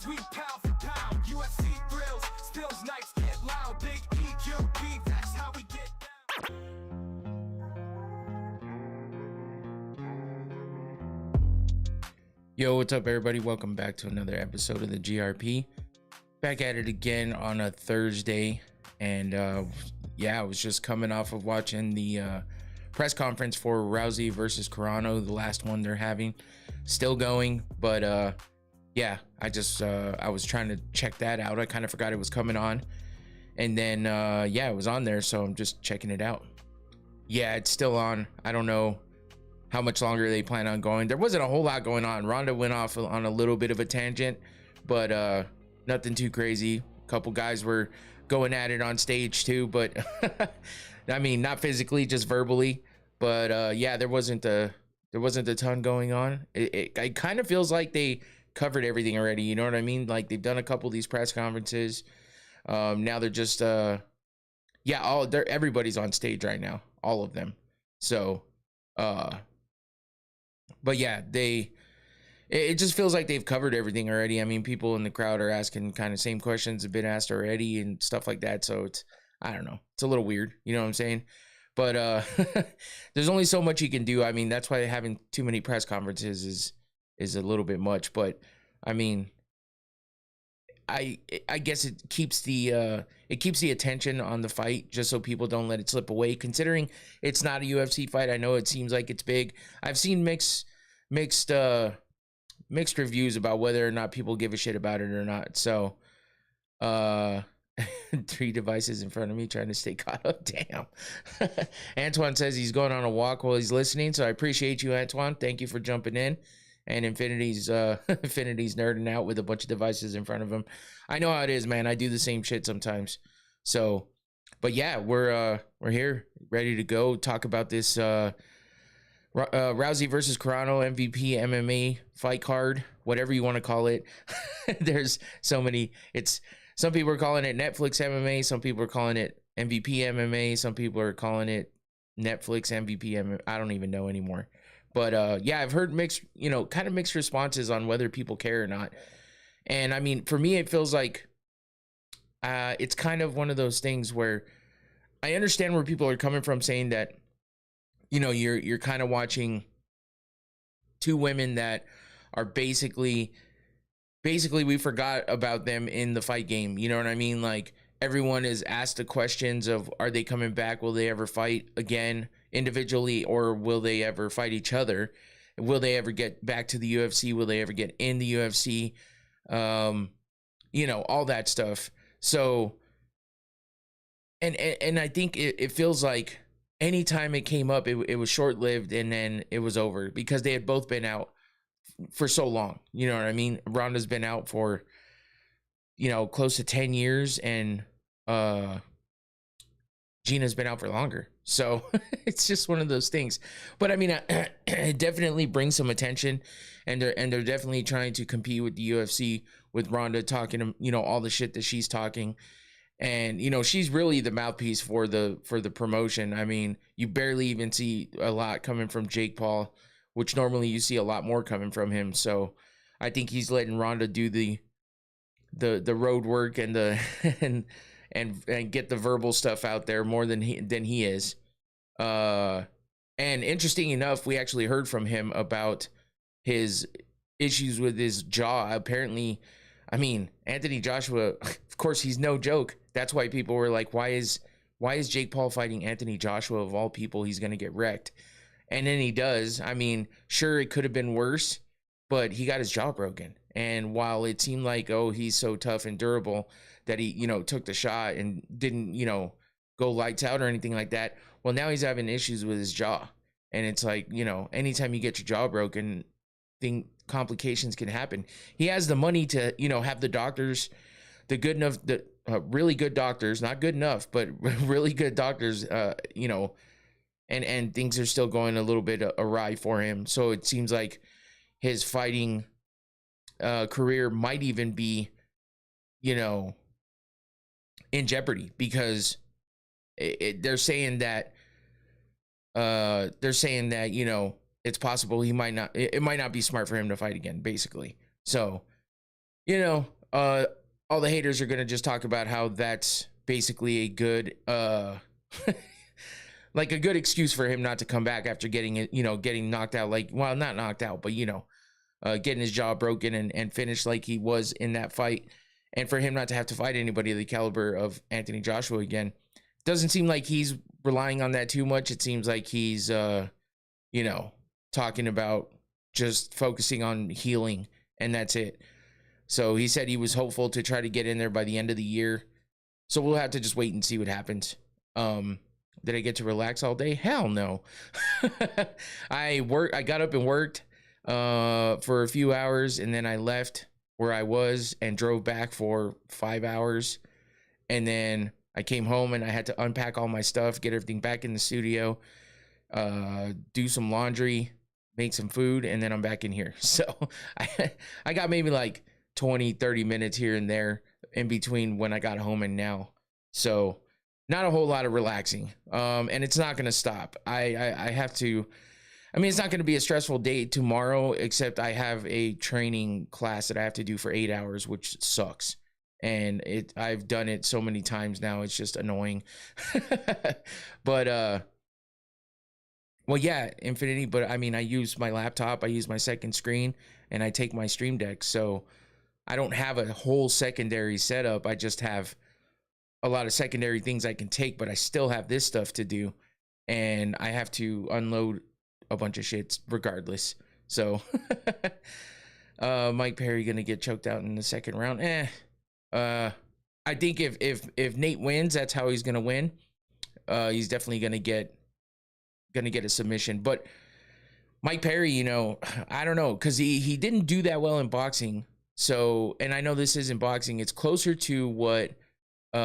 we pound for pound. UFC thrills, stills, nights get loud. Big EQP, that's how we get down. Yo, what's up, everybody? Welcome back to another episode of the GRP. Back at it again on a Thursday, and I was just coming off of watching the press conference for Rousey versus Carano, the last one they're having, still going. But I was trying to check that out. I kind of forgot it was coming on, and then it was on there, so I'm just checking it out. Yeah, it's still on. I don't know how much longer they plan on going. There wasn't a whole lot going on. Ronda went off on a little bit of a tangent, but nothing too crazy. A couple guys were going at it on stage too, but I mean, not physically, just verbally. But there wasn't a ton going on. It kind of feels like they covered everything already. You know what I mean? Like, they've done a couple of these press conferences. Now they're just everybody's on stage right now, all of them. So but yeah, it just feels like they've covered everything already. I mean, people in the crowd are asking kind of same questions have been asked already and stuff like that. So I don't know. It's a little weird. You know what I'm saying? But there's only so much you can do. I mean, that's why having too many press conferences is a little bit much. But I mean, I guess it keeps the attention on the fight, just so people don't let it slip away. Considering it's not a UFC fight, I know it seems like it's big. I've seen mixed reviews about whether or not people give a shit about it or not. So 3 devices in front of me trying to stay caught up. Damn. Antoine says he's going on a walk while he's listening, so I appreciate you, Antoine. Thank you for jumping in. And Infinity's nerding out with a bunch of devices in front of him. I know how it is, man. I do the same shit sometimes. So, but yeah, we're here, ready to go talk about this Rousey versus Carano MVP MMA fight card, whatever you want to call it. There's so many. Some people are calling it Netflix MMA. Some people are calling it MVP MMA. Some people are calling it Netflix MVP MMA. I don't even know anymore. But I've heard mixed responses on whether people care or not. And I mean, for me, it feels like it's kind of one of those things where I understand where people are coming from, saying that, you know, you're kind of watching 2 women that are basically we forgot about them in the fight game. You know what I mean? Like, everyone is asked the questions of, are they coming back? Will they ever fight again individually, or will they ever fight each other? Will they ever get back to the UFC? Will they ever get in the UFC? All that stuff. So, and I think it feels like anytime it came up, it was short-lived and then it was over, because they had both been out for so long. You know what I mean? Ronda's been out for, close to 10 years, and Gina's been out for longer. So it's just one of those things. But I mean, it definitely brings some attention, and they're definitely trying to compete with the UFC, with Ronda talking, all the shit that she's talking. And, she's really the mouthpiece for the promotion. I mean, you barely even see a lot coming from Jake Paul, which normally you see a lot more coming from him. So I think he's letting Ronda do the road work and the and get the verbal stuff out there more than he is. And interesting enough, we actually heard from him about his issues with his jaw. Apparently, I mean, Anthony Joshua, of course, he's no joke. That's why people were like, why is Jake Paul fighting Anthony Joshua? Of all people, he's going to get wrecked. And then he does. I mean, sure, it could have been worse, but he got his jaw broken. And while it seemed like, oh, he's so tough and durable that he, took the shot and didn't, go lights out or anything like that, well, now he's having issues with his jaw. And it's like, anytime you get your jaw broken, complications can happen. He has the money to, have the doctors, really good doctors, not good enough, but really good doctors, and things are still going a little bit awry for him. So it seems like his fighting career might even be, in jeopardy, because they're saying that it's possible it might not be smart for him to fight again, basically. So, all the haters are gonna just talk about how that's basically a good like a good excuse for him not to come back after getting it, getting knocked out, like, well, not knocked out, but getting his jaw broken and finished like he was in that fight, and for him not to have to fight anybody of the caliber of Anthony Joshua again. Doesn't seem like he's relying on that too much. It seems like he's talking about just focusing on healing, and that's it. So he said he was hopeful to try to get in there by the end of the year. So we'll have to just wait and see what happens. Did I get to relax all day? Hell no. I got up and worked for a few hours, and then I left where I was and drove back for 5 hours. And then I came home and I had to unpack all my stuff, get everything back in the studio, do some laundry, make some food, and then I'm back in here. So I got maybe like 20, 30 minutes here and there in between when I got home and now. So not a whole lot of relaxing. And it's not going to stop. I have to, it's not going to be a stressful day tomorrow, except I have a training class that I have to do for 8 hours, which sucks. And I've done it so many times now. It's just annoying. But, well, yeah, Infinity. But I use my laptop, I use my second screen, and I take my Stream Deck. So I don't have a whole secondary setup. I just have a lot of secondary things I can take, but I still have this stuff to do, and I have to unload a bunch of shit regardless. So Mike Perry gonna get choked out in the second round. I think if Nate wins, that's how he's gonna win. He's definitely gonna get a submission. But Mike Perry, I don't know, because he didn't do that well in boxing. So, and I know this isn't boxing, it's closer to what he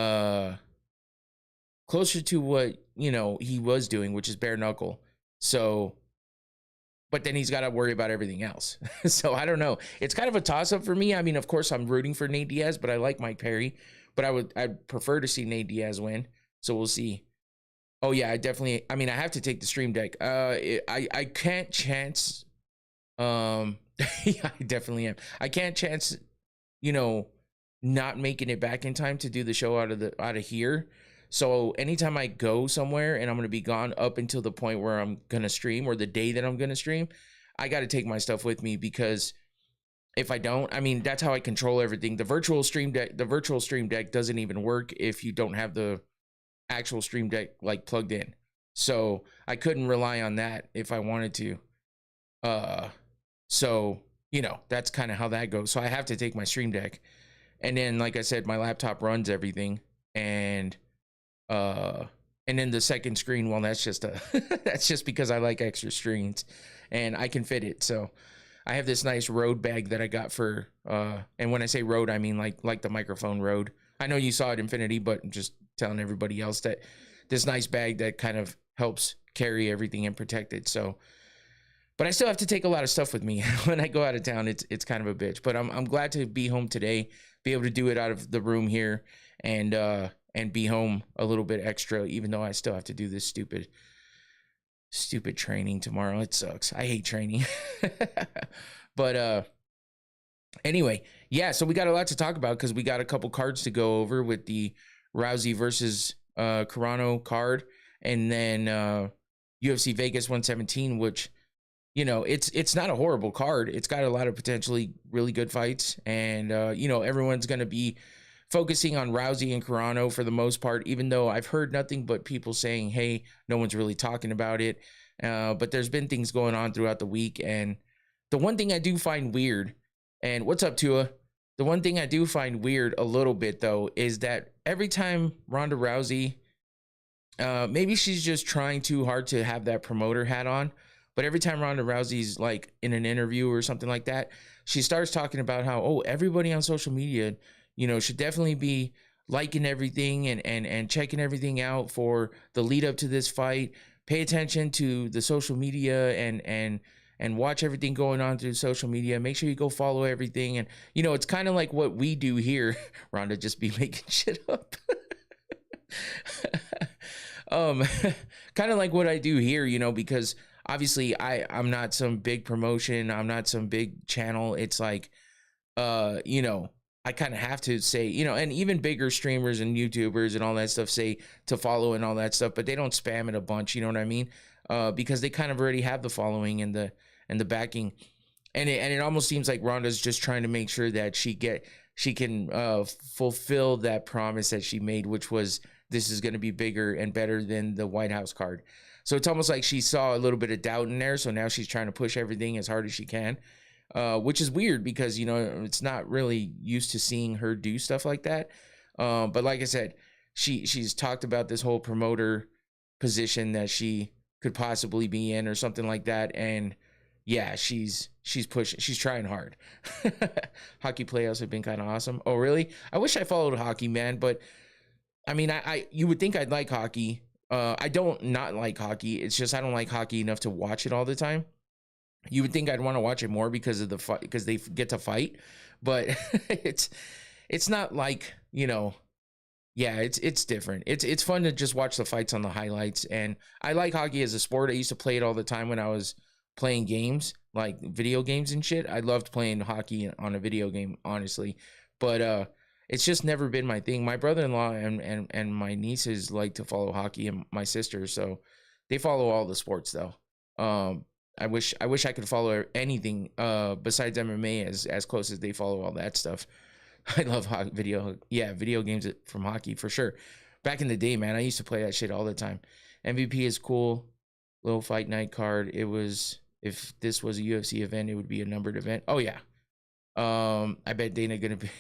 was doing, which is bare knuckle. So, but then he's got to worry about everything else. So I don't know. It's kind of a toss up for me. Of course I'm rooting for Nate Diaz, but I like Mike Perry, but I'd prefer to see Nate Diaz win. So we'll see. Oh yeah, I have to take the Stream Deck. I can't chance. Yeah, I definitely am. I can't chance, not making it back in time to do the show out of here. So anytime I go somewhere and I'm going to be gone up until the point where I'm going to stream, or the day that I'm going to stream, I got to take my stuff with me, because if I don't, that's how I control everything. The virtual Stream Deck doesn't even work if you don't have the actual Stream Deck like plugged in. So I couldn't rely on that if I wanted to. So, that's kind of how that goes. So I have to take my Stream Deck. And then, like I said, my laptop runs everything. And then the second screen, well, that's just that's just because I like extra screens and I can fit it. So I have this nice Rode bag that I got for, and when I say Rode, I mean like the microphone Rode. I know you saw it, Infinity, but I'm just telling everybody else that this nice bag that kind of helps carry everything and protect it. So, but I still have to take a lot of stuff with me when I go out of town. It's kind of a bitch, but I'm glad to be home today, be able to do it out of the room here, and be home a little bit extra, even though I still have to do this stupid training tomorrow. It sucks. I hate training. But anyway, yeah, so we got a lot to talk about, because we got a couple cards to go over with the Rousey versus Carano card, and then UFC Vegas 117, which, it's not a horrible card. It's got a lot of potentially really good fights, and everyone's going to be focusing on Rousey and Carano for the most part, even though I've heard nothing but people saying, hey, no one's really talking about it. But there's been things going on throughout the week. And the one thing I do find weird, and what's up, Tua? The one thing I do find weird a little bit, though, is that every time Ronda Rousey, maybe she's just trying too hard to have that promoter hat on, but every time Ronda Rousey's like in an interview or something like that, she starts talking about how, everybody on social media, should definitely be liking everything and checking everything out for the lead up to this fight. Pay attention to the social media and watch everything going on through social media. Make sure you go follow everything. And, it's kind of like what we do here. Rhonda just be making shit up. Kind of like what I do here, because obviously I'm not some big promotion. I'm not some big channel. It's like, I I kind of have to say, you know, and even bigger streamers and YouTubers and all that stuff say to follow and all that stuff, but they don't spam it a bunch, you know what I mean? Because they kind of already have the following and the backing. And it almost seems like Ronda's just trying to make sure that she can fulfill that promise that she made, which was this is going to be bigger and better than the White House card. So it's almost like she saw a little bit of doubt in there. So now she's trying to push everything as hard as she can, which is weird because, you know, it's not really used to seeing her do stuff like that. But like I said, she's talked about this whole promoter position that she could possibly be in or something like that. And yeah, she's pushing, she's trying hard. Hockey playoffs have been kind of awesome. Oh, really? I wish I followed hockey, man. But I mean, you would think I'd like hockey. I don't not like hockey. It's just I don't like hockey enough to watch it all the time. You would think I'd want to watch it more because of the fight, because they get to fight. But it's not like, you know, yeah, it's different. It's fun to just watch the fights on the highlights. And I like hockey as a sport. I used to play it all the time when I was playing games, like video games and shit. I loved playing hockey on a video game, honestly. But it's just never been my thing. My brother-in-law and my nieces like to follow hockey, and my sister, so they follow all the sports though. I wish I could follow anything besides MMA as close as they follow all that stuff. I love video games from hockey for sure. Back in the day, man, I used to play that shit all the time. MVP is cool. Little fight night card. It was, if this was a UFC event, it would be a numbered event. Oh yeah. I bet Dana gonna be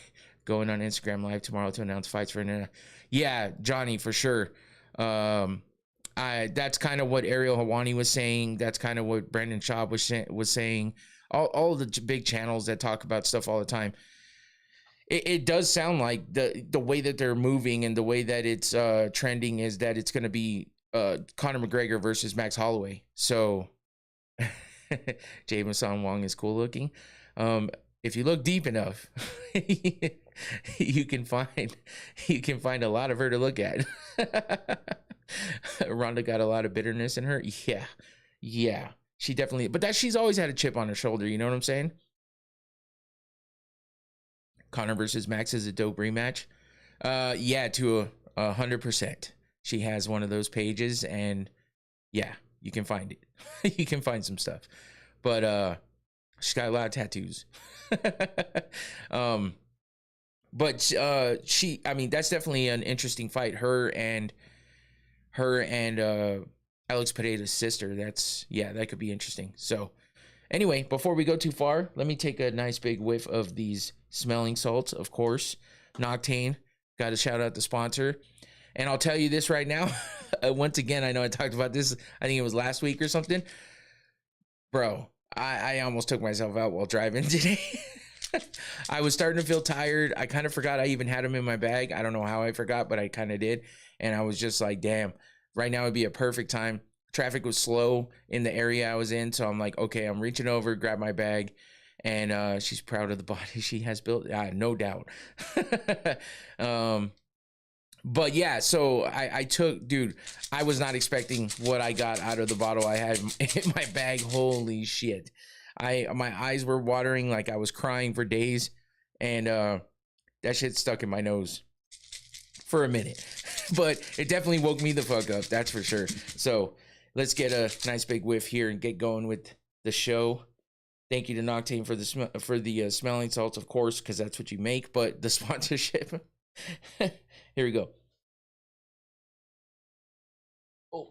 going on Instagram Live tomorrow to announce fights for Nana. Yeah, Johnny, for sure. That's kind of what Ariel Hawani was saying. That's kind of what Brandon Schaub was saying. All the big channels that talk about stuff all the time. It does sound like the way that they're moving and the way that it's trending is that it's going to be Conor McGregor versus Max Holloway. So Jameson Wong is cool looking. If you look deep enough, you can find a lot of her to look at. Ronda got a lot of bitterness in her. Yeah, she definitely. But she's always had a chip on her shoulder. You know what I'm saying? Conor versus Max is a dope rematch. Yeah, to 100%. She has one of those pages, and yeah, you can find it. You can find some stuff, but she's got a lot of tattoos. But I mean, that's definitely an interesting fight. Her and Alex Pereira's sister. That could be interesting. So anyway, before we go too far, let me take a nice big whiff of these smelling salts. Of course, Noctane. Got to shout out the sponsor. And I'll tell you this right now. Once again, I know I talked about this. I think it was last week or something. Bro, I almost took myself out while driving today. I was starting to feel tired. I kind of forgot I even had them in my bag. I don't know how I forgot, but I kind of did. And I was just like, damn, right now would be a perfect time. Traffic was slow in the area I was in. So I'm like, okay, I'm reaching over, grab my bag. And she's proud of the body she has built. No doubt. But yeah, so I took, dude, I was not expecting what I got out of the bottle I had in my bag. Holy shit. My eyes were watering like I was crying for days. And that shit stuck in my nose for a minute. But it definitely woke me the fuck up, that's for sure. So let's get a nice big whiff here and get going with the show. Thank you to Noctane for the smelling salts, of course, because that's what you make. But the sponsorship. Here we go. Oh.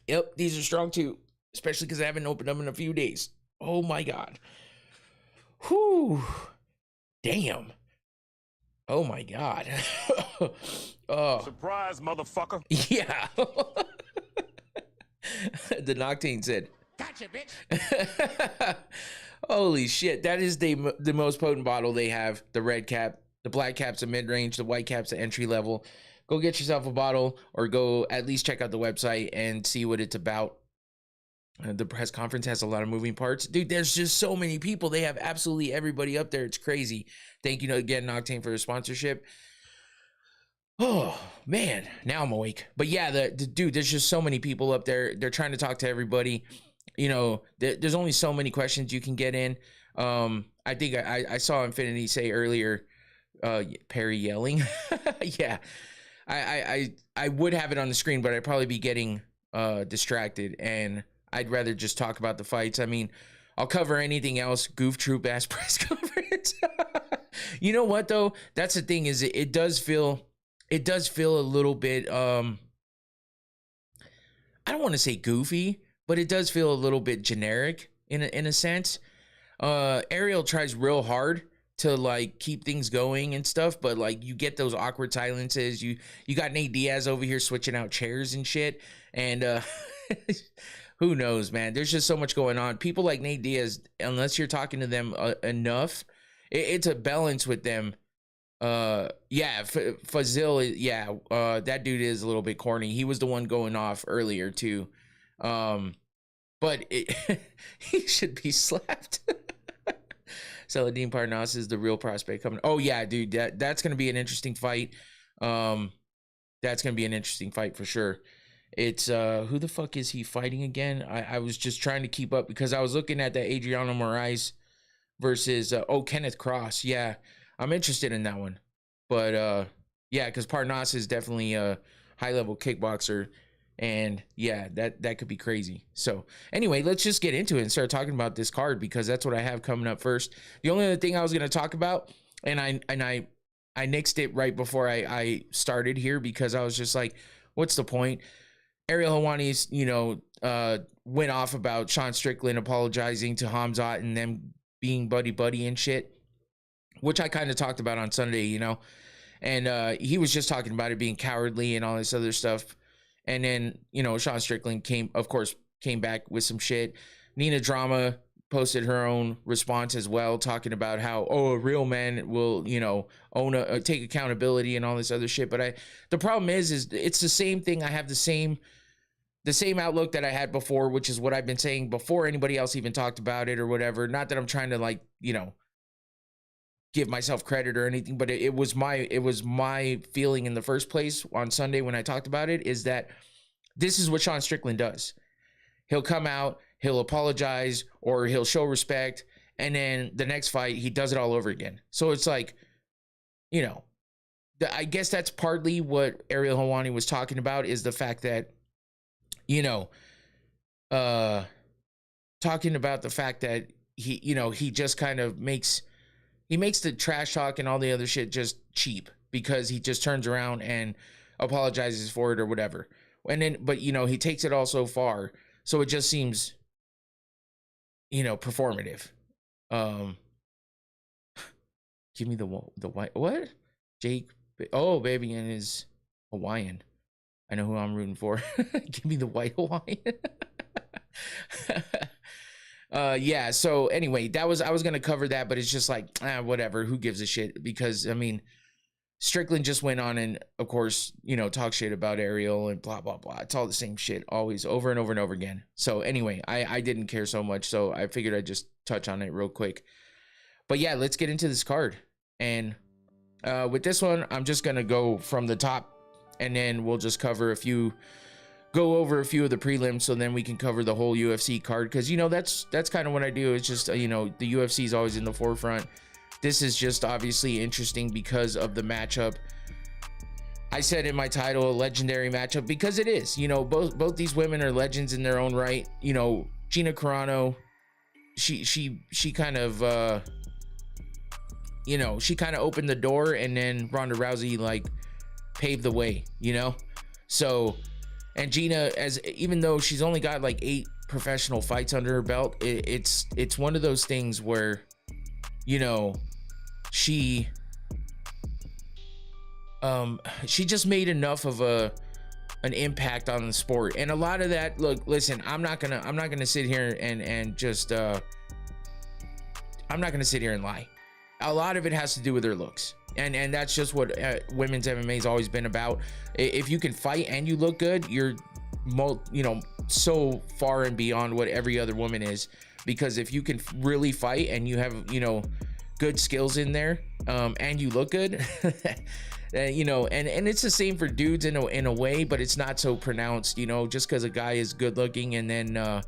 Yep, these are strong too, especially because I haven't opened them in a few days. Oh my god. Whew. Damn. Oh my god. Surprise, motherfucker. Yeah. The Noctane said, Gotcha, bitch. holy shit, that is the most potent bottle they have. The red cap, the black cap's a mid-range, the white cap's the entry level. Go get yourself a bottle, or go at least check out the website and see what it's about. The press conference has a lot of moving parts. Dude, there's just so many people. They have absolutely everybody up there. It's crazy. Thank you again, Noctane, for the sponsorship. Oh, man. Now I'm awake. But yeah, the dude, there's just so many people up there. They're trying to talk to everybody. you know, there's only so many questions you can get in. I think I saw Infinity say earlier, Perry yelling. Yeah, I would have it on the screen, but I'd probably be getting distracted, and I'd rather just talk about the fights. I mean, I'll cover anything else. Goof troop ass press conference. You know what though? That's the thing, is it does feel a little bit I don't want to say goofy, but it does feel a little bit generic in a sense. Ariel tries real hard to like keep things going and stuff, but like you get those awkward silences. You got Nate Diaz over here switching out chairs and shit, and who knows, man? There's just so much going on. People like Nate Diaz, unless you're talking to them enough, it's a balance with them. Yeah, Fazil, yeah, that dude is a little bit corny. He was the one going off earlier too. But he should be slapped. Saladin Parnas is the real prospect coming. Oh yeah, dude, that's gonna be an interesting fight. That's gonna be an interesting fight for sure. It's who the fuck is he fighting again? I was just trying to keep up because I was looking at the Adriano Moraes versus Kenneth Cross. Yeah, I'm interested in that one. But yeah, because Parnas is definitely a high level kickboxer. And yeah, that could be crazy. So anyway, let's just get into it and start talking about this card, because that's what I have coming up first. The only other thing I was going to talk about, and I nixed it right before I started here, because I was just like, what's the point? Ariel Helwani's, you know, went off about Sean Strickland apologizing to Hamzat and them being buddy and shit, which I kind of talked about on Sunday, you know, and he was just talking about it being cowardly and all this other stuff. And then, you know, Sean Strickland came back with some shit. Nina Drama posted her own response as well, talking about how, a real man will, you know, take accountability and all this other shit. But the problem is it's the same thing. I have the same outlook that I had before, which is what I've been saying before anybody else even talked about it or whatever. Not that I'm trying to, like, you know, give myself credit or anything, but it was my feeling in the first place on Sunday when I talked about it, is that this is what Sean Strickland does. He'll come out, he'll apologize, or he'll show respect, and then the next fight he does it all over again. So it's like, you know, I guess that's partly what Ariel Helwani was talking about, is the fact that, you know, talking about the fact that he, you know, he just kind of makes the trash talk and all the other shit just cheap, because he just turns around and apologizes for it or whatever. And then, but you know, he takes it all so far, so it just seems, you know, performative. Give me the white, what? Jake, oh, baby, and is Hawaiian. I know who I'm rooting for. Give me the white Hawaiian. Yeah, so anyway, I was gonna cover that, but it's just like, whatever, who gives a shit? Because I mean, Strickland just went on and of course, you know, talk shit about Ariel and blah blah blah. It's all the same shit, always, over and over and over again. So anyway, I didn't care so much, so I figured I'd just touch on it real quick. But yeah, let's get into this card. And with this one, I'm just gonna go from the top, and then we'll just go over a few of the prelims, so then we can cover the whole UFC card, because you know that's kind of what I do. It's just, you know, the UFC is always in the forefront. This is just obviously interesting because of the matchup. I said in my title, a legendary matchup, because it is. You know, both these women are legends in their own right. You know, Gina Carano, she kind of you know, she kind of opened the door, and then Ronda Rousey like paved the way, you know. So, and Gina, even though she's only got like 8 professional fights under her belt, it's one of those things where, you know, she just made enough of an impact on the sport. And a lot of that, look, listen, I'm not gonna sit here and just I'm not gonna sit here and lie. A lot of it has to do with her looks. And that's just what women's MMA has always been about. If you can fight and you look good, you're, you know, so far and beyond what every other woman is. Because if you can really fight and you have, you know, good skills in there, and you look good, you know, and it's the same for dudes in a way, but it's not so pronounced, you know, just because a guy is good looking and then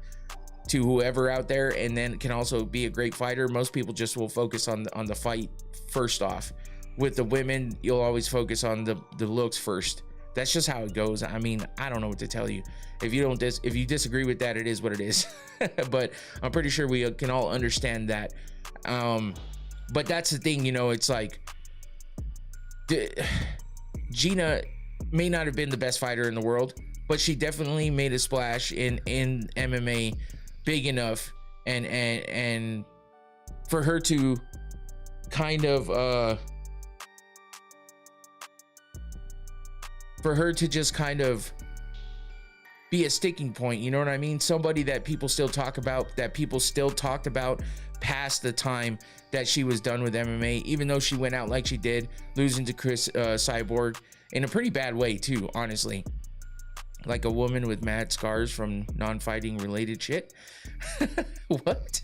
to whoever out there, and then can also be a great fighter. Most people just will focus on the fight first off. With the women, you'll always focus on the looks first. That's just how it goes. I mean, I don't know what to tell you. If you disagree with that, it is what it is. But I'm pretty sure we can all understand that. But that's the thing, you know, it's like Gina may not have been the best fighter in the world, but she definitely made a splash in MMA big enough, and for her to kind of for her to just kind of be a sticking point, you know what I mean? Somebody that people still talk about, that people still talked about past the time that she was done with MMA, even though she went out like she did, losing to Chris Cyborg in a pretty bad way too, honestly. Like a woman with mad scars from non-fighting related shit. What?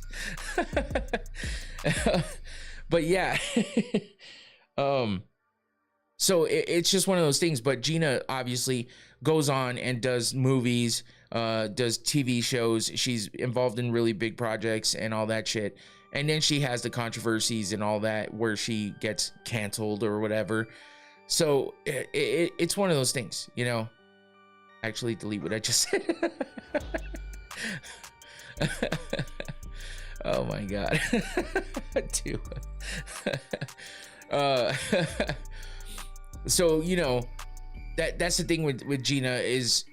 But yeah. So it's just one of those things. But Gina obviously goes on and does movies, does TV shows. She's involved in really big projects and all that shit. And then she has the controversies and all that where she gets canceled or whatever. So it's one of those things, you know. Actually, delete what I just said. Oh my god. Dude. So, you know, that's the thing with Gina is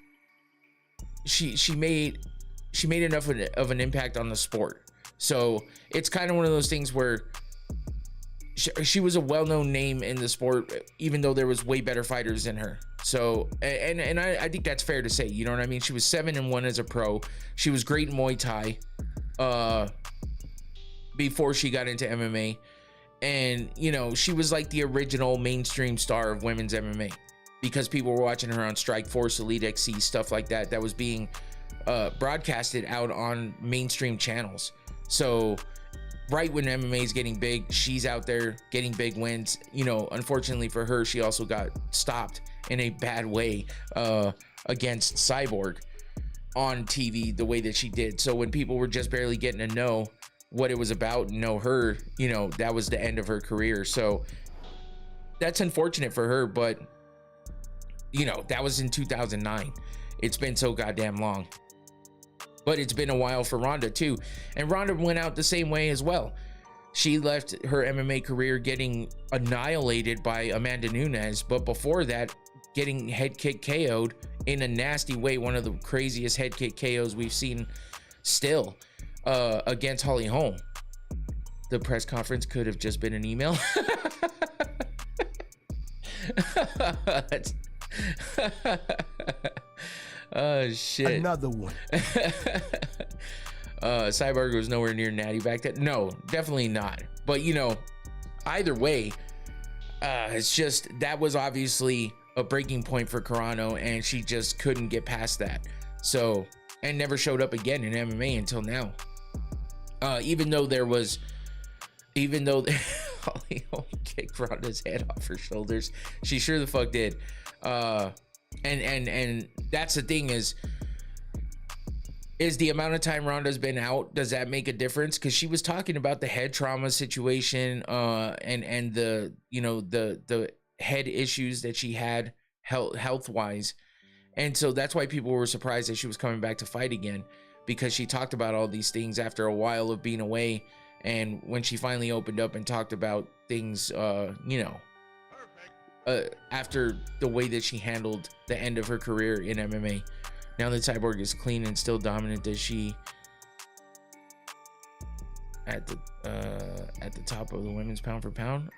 she made enough of an impact on the sport. So it's kind of one of those things where she was a well-known name in the sport, even though there was way better fighters than her. So, and I think that's fair to say, you know what I mean? She was 7-1 as a pro. She was great in Muay Thai before she got into MMA. And, you know, she was like the original mainstream star of women's MMA because people were watching her on Strikeforce, Elite XC, stuff like that, that was being broadcasted out on mainstream channels. So right when MMA is getting big, she's out there getting big wins. You know, unfortunately for her, she also got stopped in a bad way against Cyborg on TV the way that she did. So when people were just barely getting to know what it was about and know her, you know, that was the end of her career. So that's unfortunate for her, but you know, that was in 2009. It's been so goddamn long. But it's been a while for Ronda too. And Ronda went out the same way as well. She left her MMA career getting annihilated by Amanda Nunes, but before that, getting head kick KO'd in a nasty way, one of the craziest head kick KOs we've seen still, against Holly Holm. The press conference could have just been an email. Oh shit. Another one. Cyborg was nowhere near natty back then. No, definitely not. But you know, either way, it's just that was obviously a breaking point for Carano, and she just couldn't get past that. So, and never showed up again in MMA until now. Even though Holly Holm kicked Ronda's head off her shoulders, she sure the fuck did. And that's the thing is the amount of time Ronda's been out, does that make a difference? Because she was talking about the head trauma situation, and the, you know, the head issues that she had health wise, and so that's why people were surprised that she was coming back to fight again, because she talked about all these things after a while of being away, and when she finally opened up and talked about things, you know, after the way that she handled the end of her career in MMA. Now that Cyborg is clean and still dominant, does she at the top of the women's pound for pound?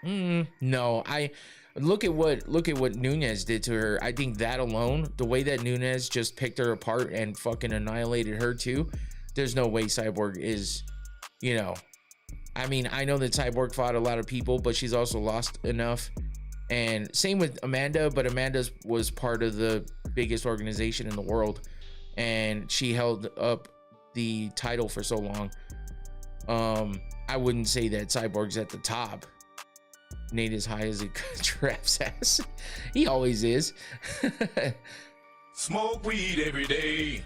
No, I look at what Nunes did to her. I think that alone, the way that Nunes just picked her apart and fucking annihilated her too, there's no way Cyborg is, you know, I mean, I know that Cyborg fought a lot of people, but she's also lost enough. And same with Amanda, but Amanda was part of the biggest organization in the world, and she held up the title for so long. I wouldn't say that Cyborg's at the top. Nate is high as a giraffe's ass. He always is. Smoke weed every day.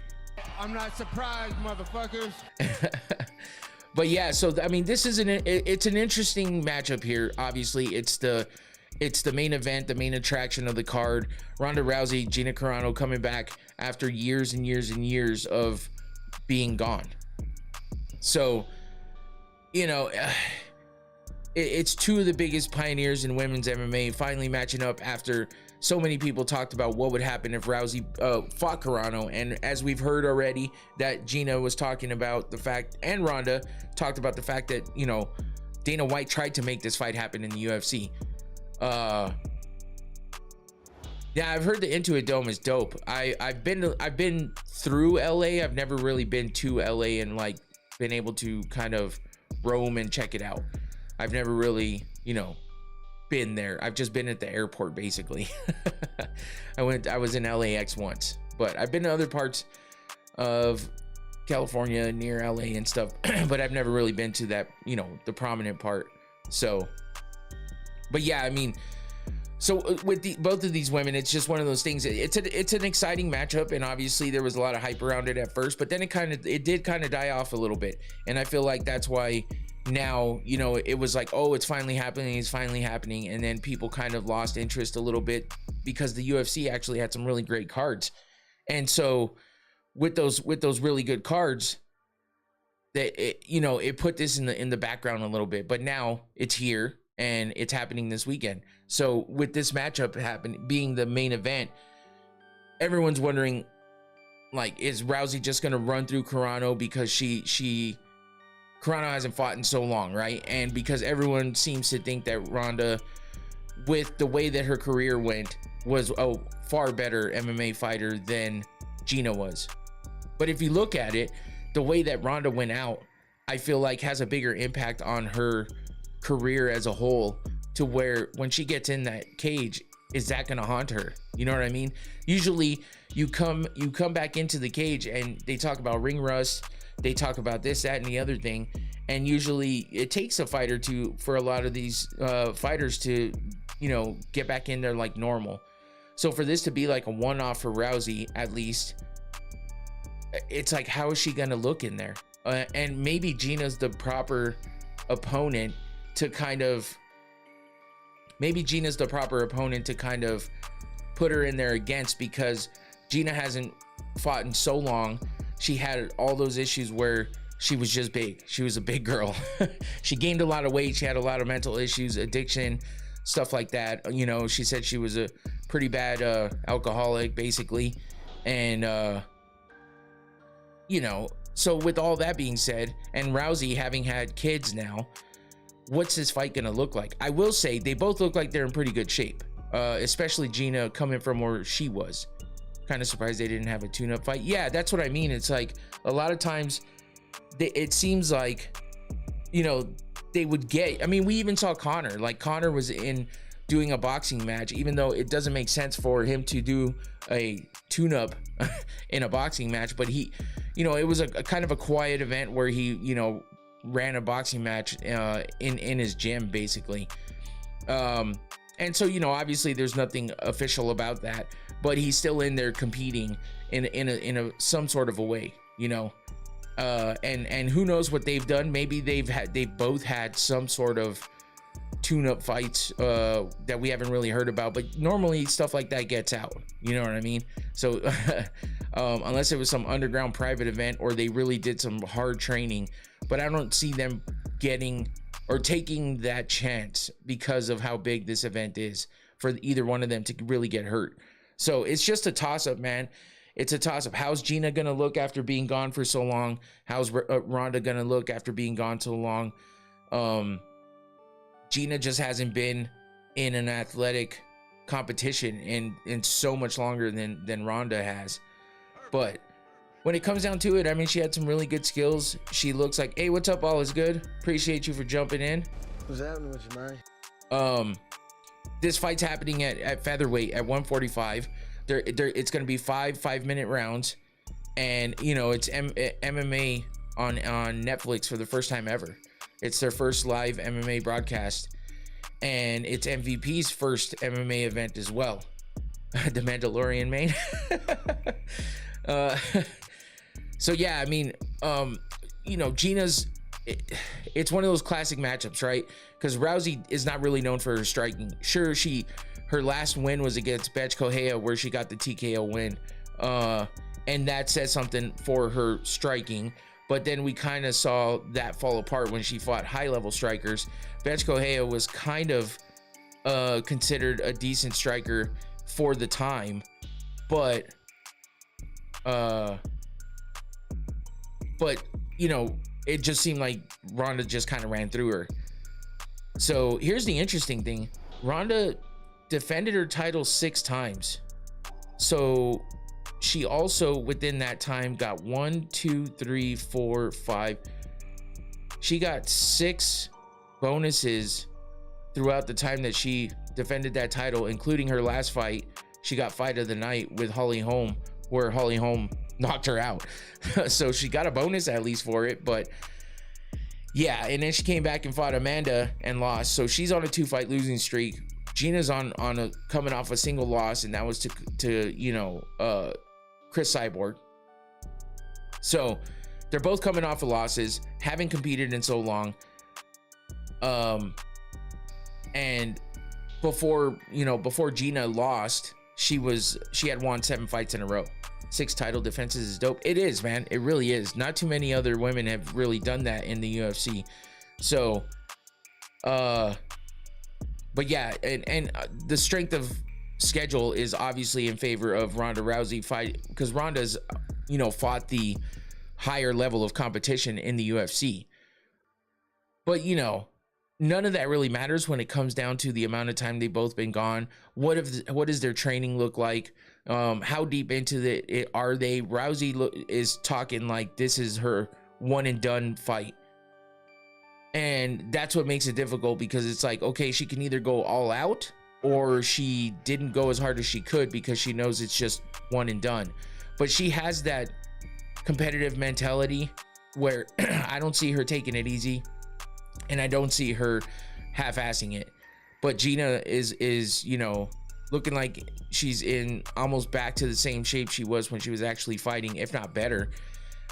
I'm not surprised, motherfuckers. But yeah, so I mean, this is it's an interesting matchup here. Obviously, it's the main event, the main attraction of the card. Ronda Rousey, Gina Carano coming back after years and years and years of being gone. So, you know, it's two of the biggest pioneers in women's MMA finally matching up after so many people talked about what would happen if Rousey fought Carano. And as we've heard already, that Gina was talking about the fact, and Ronda talked about the fact that, you know, Dana White tried to make this fight happen in the UFC. Yeah, I've heard the Intuit Dome is dope. I've been through LA. I've never really been to LA and like been able to kind of roam and check it out. I've never really, you know, been there. I've just been at the airport basically. I was in LAX once, but I've been to other parts of California near LA and stuff, but I've never really been to that, you know, the prominent part. So, but yeah, I mean, so with both of these women, it's just one of those things. It's an exciting matchup, and obviously there was a lot of hype around it at first, but then it did kind of die off a little bit, and I feel like that's why now, you know, it was like, oh, it's finally happening, and then people kind of lost interest a little bit because the UFC actually had some really great cards. And so with those really good cards, that you know, it put this in the background a little bit, but now it's here and it's happening this weekend. So with this matchup being the main event, everyone's wondering, like, is Rousey just gonna run through Carano because Carano hasn't fought in so long, right? And because everyone seems to think that Ronda, with the way that her career went, was a far better MMA fighter than Gina was. But if you look at it, the way that Ronda went out, I feel like has a bigger impact on her career as a whole, to where when she gets in that cage, is that gonna haunt her? You know what I mean? Usually you come back into the cage and they talk about ring rust, they talk about this, that, and the other thing, and usually it takes a fight or two for a lot of these fighters to, you know, get back in there like normal. So for this to be like a one-off for Rousey, at least, it's like, how is she gonna look in there? And maybe Gina's the proper opponent to kind of put her in there against, because Gina hasn't fought in so long. She had all those issues where she was just big. She was a big girl. She gained a lot of weight. She had a lot of mental issues, addiction, stuff like that. You know, she said she was a pretty bad alcoholic, basically. And, you know, so with all that being said, and Rousey having had kids now, what's this fight gonna look like? I will say they both look like they're in pretty good shape, especially Gina coming from where she was. Kind of surprised they didn't have a tune-up fight. Yeah, that's what I mean. It's like a lot of times it seems like, you know, they would get, I mean, we even saw Conor, like Conor was in doing a boxing match, even though it doesn't make sense for him to do a tune-up in a boxing match, but he, you know, it was a kind of a quiet event where he, you know, ran a boxing match in his gym, basically. And so, you know, obviously there's nothing official about that, but he's still in there competing in a some sort of a way, you know. And who knows what they've done? Maybe they've both had some sort of tune-up fights that we haven't really heard about, but normally stuff like that gets out, you know what I mean? So unless it was some underground private event or they really did some hard training, but I don't see them getting or taking that chance because of how big this event is for either one of them to really get hurt. So it's just a toss-up, man. It's a toss-up. How's Gina gonna look after being gone for so long? How's Ronda gonna look after being gone so long? Gina just hasn't been in an athletic competition in so much longer than Ronda has. But when it comes down to it, I mean, she had some really good skills. She looks like, hey, what's up? All is good. Appreciate you for jumping in. What's happening with you, man? This fight's happening at featherweight at 145. It's going to be 5-minute rounds, and you know, it's MMA on Netflix for the first time ever. It's their first live MMA broadcast, and it's MVP's first MMA event as well. The Mandalorian, man. So yeah, I mean, Gina's, it's one of those classic matchups, right? Because Rousey is not really known for her striking. Sure, her last win was against Betch Kohea, where she got the TKO win, and that says something for her striking. But then we kind of saw that fall apart when she fought high-level strikers. Betch Kohea was kind of considered a decent striker for the time, but it just seemed like Ronda just kind of ran through her. So here's the interesting thing. Ronda defended her title 6 times. So she also, within that time, got 1, 2, 3, 4, 5. She got 6 bonuses throughout the time that she defended that title, including her last fight. She got fight of the night with Holly Holm, where Holly Holm knocked her out. So she got a bonus at least for it. But yeah, and then she came back and fought Amanda and lost. So she's on a 2-fight losing streak. Gina's on a coming off a single loss, and that was to Chris Cyborg. So they're both coming off of losses, haven't competed in so long. And before Gina lost, she had won 7 fights in a row. 6 title defenses is dope. It is, man. It really is. Not too many other women have really done that in the UFC. So, but yeah, and the strength of schedule is obviously in favor of Ronda Rousey fight, because Ronda's, fought the higher level of competition in the UFC. But, none of that really matters when it comes down to the amount of time they've both been gone. What does their training look like? How deep into it are they? Rousey is talking like this is her one and done fight. And that's what makes it difficult, because it's like, okay, she can either go all out, or she didn't go as hard as she could because she knows it's just one and done. But she has that competitive mentality where I don't see her taking it easy, and I don't see her half-assing it. But Gina is looking like she's in almost back to the same shape she was when she was actually fighting, if not better.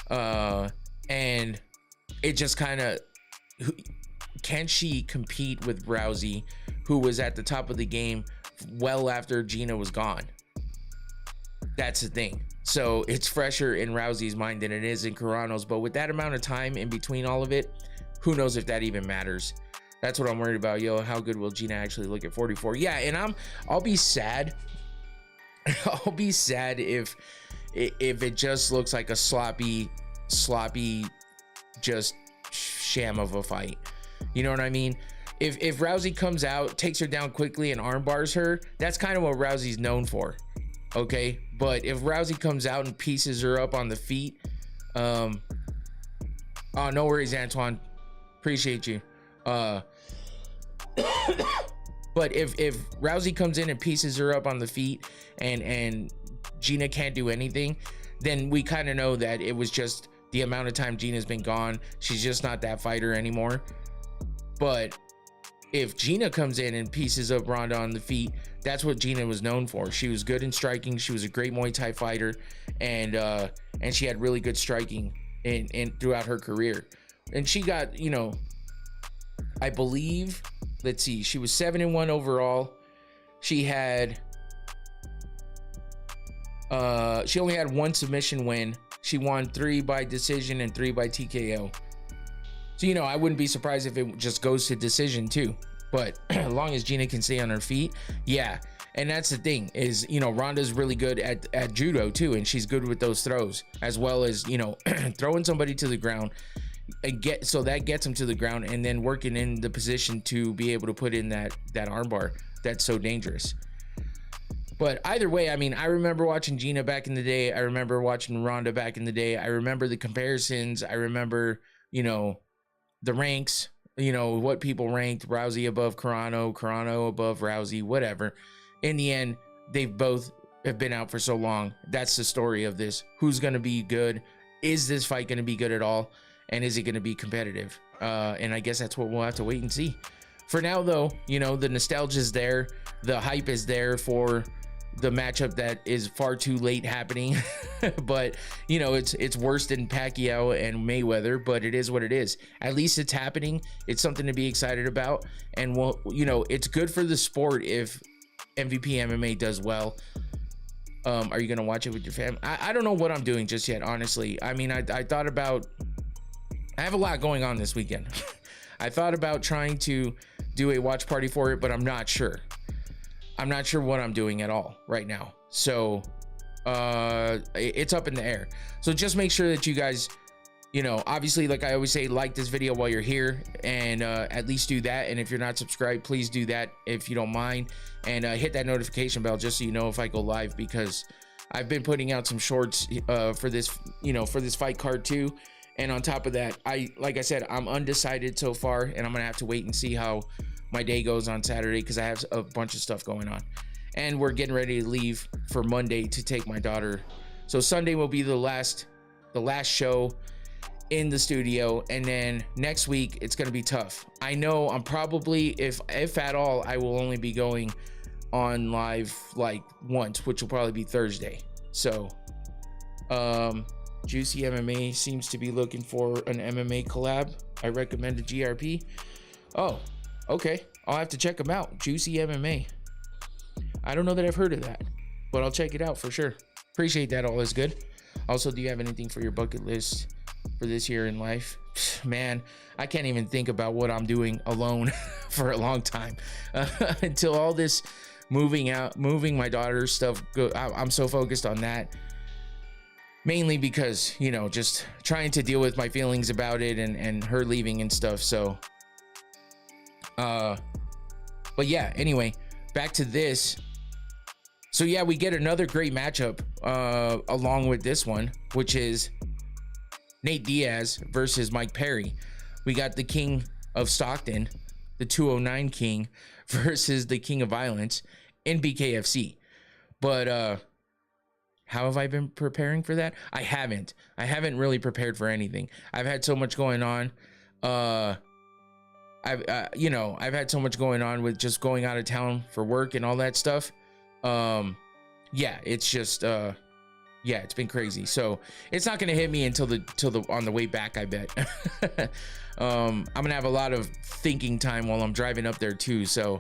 And it just kind of, can she compete with Rousey, who was at the top of the game well after Gina was gone? That's the thing. So it's fresher in Rousey's mind than it is in Carano's. But with that amount of time in between all of it, who knows if that even matters? That's what I'm worried about. Yo, how good will Gina actually look at 44? Yeah, and I'll be sad. I'll be sad if it just looks like a sloppy just sham of a fight. You know what I mean? If Rousey comes out, takes her down quickly, and arm bars her, that's kind of what Rousey's known for. Okay, but if Rousey comes out and pieces her up on the feet, oh, no worries, Antoine, appreciate you. But if Rousey comes in and pieces her up on the feet, and Gina can't do anything, then we kind of know that it was just the amount of time Gina's been gone. She's just not that fighter anymore. But if Gina comes in and pieces up Ronda on the feet, that's what Gina was known for. She was good in striking. She was a great Muay Thai fighter, and she had really good striking in throughout her career. And she got, I believe, let's see, she was 7-1 overall. She had she only had 1 submission win. She won 3 by decision and 3 by TKO. So, I wouldn't be surprised if it just goes to decision too. But as long as Gina can stay on her feet, yeah. And that's the thing is, Ronda's really good at judo too, and she's good with those throws, as well as, throwing somebody to the ground and gets them to the ground, and then working in the position to be able to put in that armbar that's so dangerous. But either way, I mean, I remember watching Gina back in the day. I remember watching Ronda back in the day. I remember the comparisons. I remember, the ranks, what people ranked: Rousey above Carano above Rousey, whatever. In the end, they both have been out for so long. That's the story of this. Who's going to be good? Is this fight going to be good at all? And is it going to be competitive? And I guess that's what we'll have to wait and see. For now, though, the nostalgia is there. The hype is there for, the matchup that is far too late happening. But you know, it's worse than Pacquiao and Mayweather, but it is what it is. At least it's happening. It's something to be excited about, and well, you know, it's good for the sport if MVP MMA does well. Are you gonna watch it with your fam? I don't know what I'm doing just yet, honestly. I mean, I thought about, I have a lot going on this weekend. I thought about trying to do a watch party for it, but I'm not sure. I'm not sure what I'm doing at all right now. So it's up in the air. So just make sure that you guys, you know, obviously, like I always say, like this video while you're here, and at least do that. And if you're not subscribed, please do that if you don't mind, and hit that notification bell just so you know if I go live, because I've been putting out some shorts for this, you know, for this fight card too. And on top of that, like I said, I'm undecided so far, and I'm gonna have to wait and see how my day goes on Saturday, because I have a bunch of stuff going on, and we're getting ready to leave for Monday to take my daughter. So Sunday will be the last show in the studio, and then next week it's gonna be tough. I know I'm probably, if at all, I will only be going on live like once, which will probably be Thursday. So Juicy MMA seems to be looking for an MMA collab. I recommend a GRP. Oh, okay, I'll have to check them out. Juicy MMA. I don't know that I've heard of that, but I'll check it out for sure. Appreciate that. All is good. Also, do you have anything for your bucket list for this year in life? Man, I can't even think about what I'm doing alone for a long time until all this moving my daughter's stuff I'm so focused on that, mainly because, you know, just trying to deal with my feelings about it and her leaving and stuff. So but yeah, anyway, back to this. So yeah, we get another great matchup along with this one, which is Nate Diaz versus Mike Perry. We got the King of Stockton, the 209 King, versus the King of Violence in BKFC. But how have I been preparing for that? I haven't really prepared for anything. I've had so much going on. I've had so much going on with just going out of town for work and all that stuff. Yeah, it's just yeah, it's been crazy. So it's not gonna hit me until the on the way back, I bet. I'm gonna have a lot of thinking time while I'm driving up there too. So,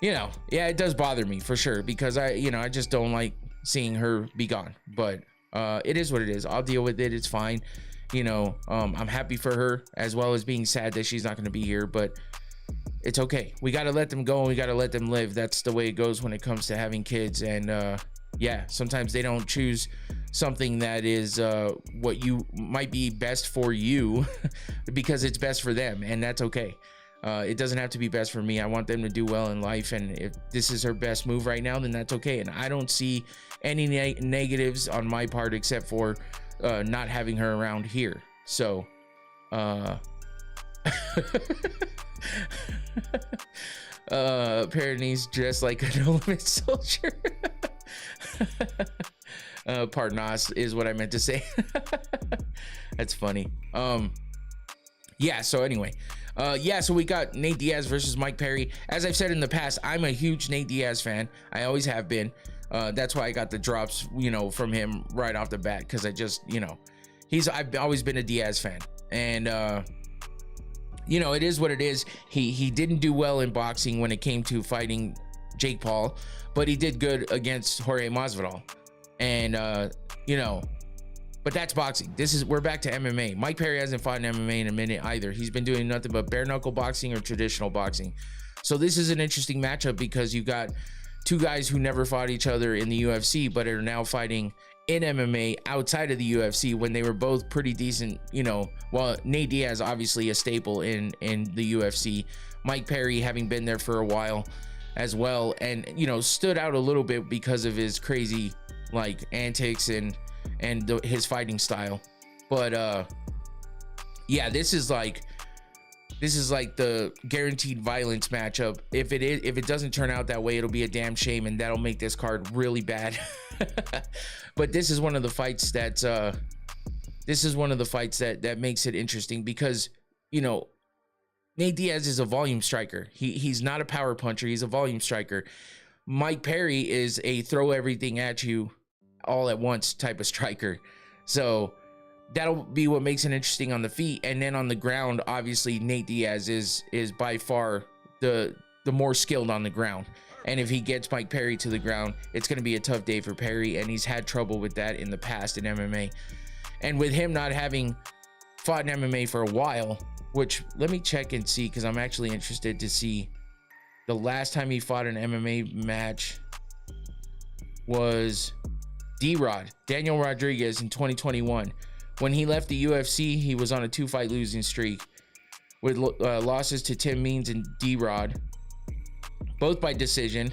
you know, yeah, it does bother me for sure, because I just don't like seeing her be gone. But it is what it is. I'll deal with it. It's fine. You know, I'm happy for her, as well as being sad that she's not going to be here, but it's okay. We got to let them go, and we got to let them live. That's the way it goes when it comes to having kids. And yeah, sometimes they don't choose something that is what you might be best for you because it's best for them, and that's okay. It doesn't have to be best for me. I want them to do well in life, and if this is her best move right now, then that's okay. And I don't see any negatives on my part, except for not having her around here. So Pyrenees dressed like a no-limit soldier. Parnas is what I meant to say. That's funny. Yeah, so anyway, yeah, so we got Nate Diaz versus Mike Perry. As I've said in the past, I'm a huge Nate Diaz fan. I always have been. That's why I got the drops, you know, from him right off the bat, because I just, you know, I've always been a Diaz fan. And you know, it is what it is. He didn't do well in boxing when it came to fighting Jake Paul, but he did good against Jorge Masvidal. And you know, but that's boxing. We're back to MMA. Mike Perry hasn't fought in MMA in a minute either. He's been doing nothing but bare knuckle boxing or traditional boxing. So this is an interesting matchup, because you got two guys who never fought each other in the UFC, but are now fighting in MMA outside of the UFC, when they were both pretty decent, you know. Well, Nate Diaz obviously a staple in the UFC. Mike Perry having been there for a while as well, and you know, stood out a little bit because of his crazy like antics and his fighting style. But yeah, this is like the guaranteed violence matchup. If it doesn't turn out that way, it'll be a damn shame, and that'll make this card really bad. But this is one of the fights that makes it interesting, because, you know, Nate Diaz is a volume striker. He's not a power puncher. He's a volume striker. Mike Perry is a throw everything at you all at once type of striker. So that'll be what makes it interesting on the feet. And then on the ground, obviously Nate Diaz is by far the more skilled on the ground. And if he gets Mike Perry to the ground, it's going to be a tough day for Perry, and he's had trouble with that in the past in MMA. And with him not having fought in MMA for a while, which let me check and see, because I'm actually interested to see. The last time he fought an MMA match was D-Rod, Daniel Rodriguez, in 2021. When he left the UFC, he was on a 2-fight losing streak with losses to Tim Means and D-Rod, both by decision.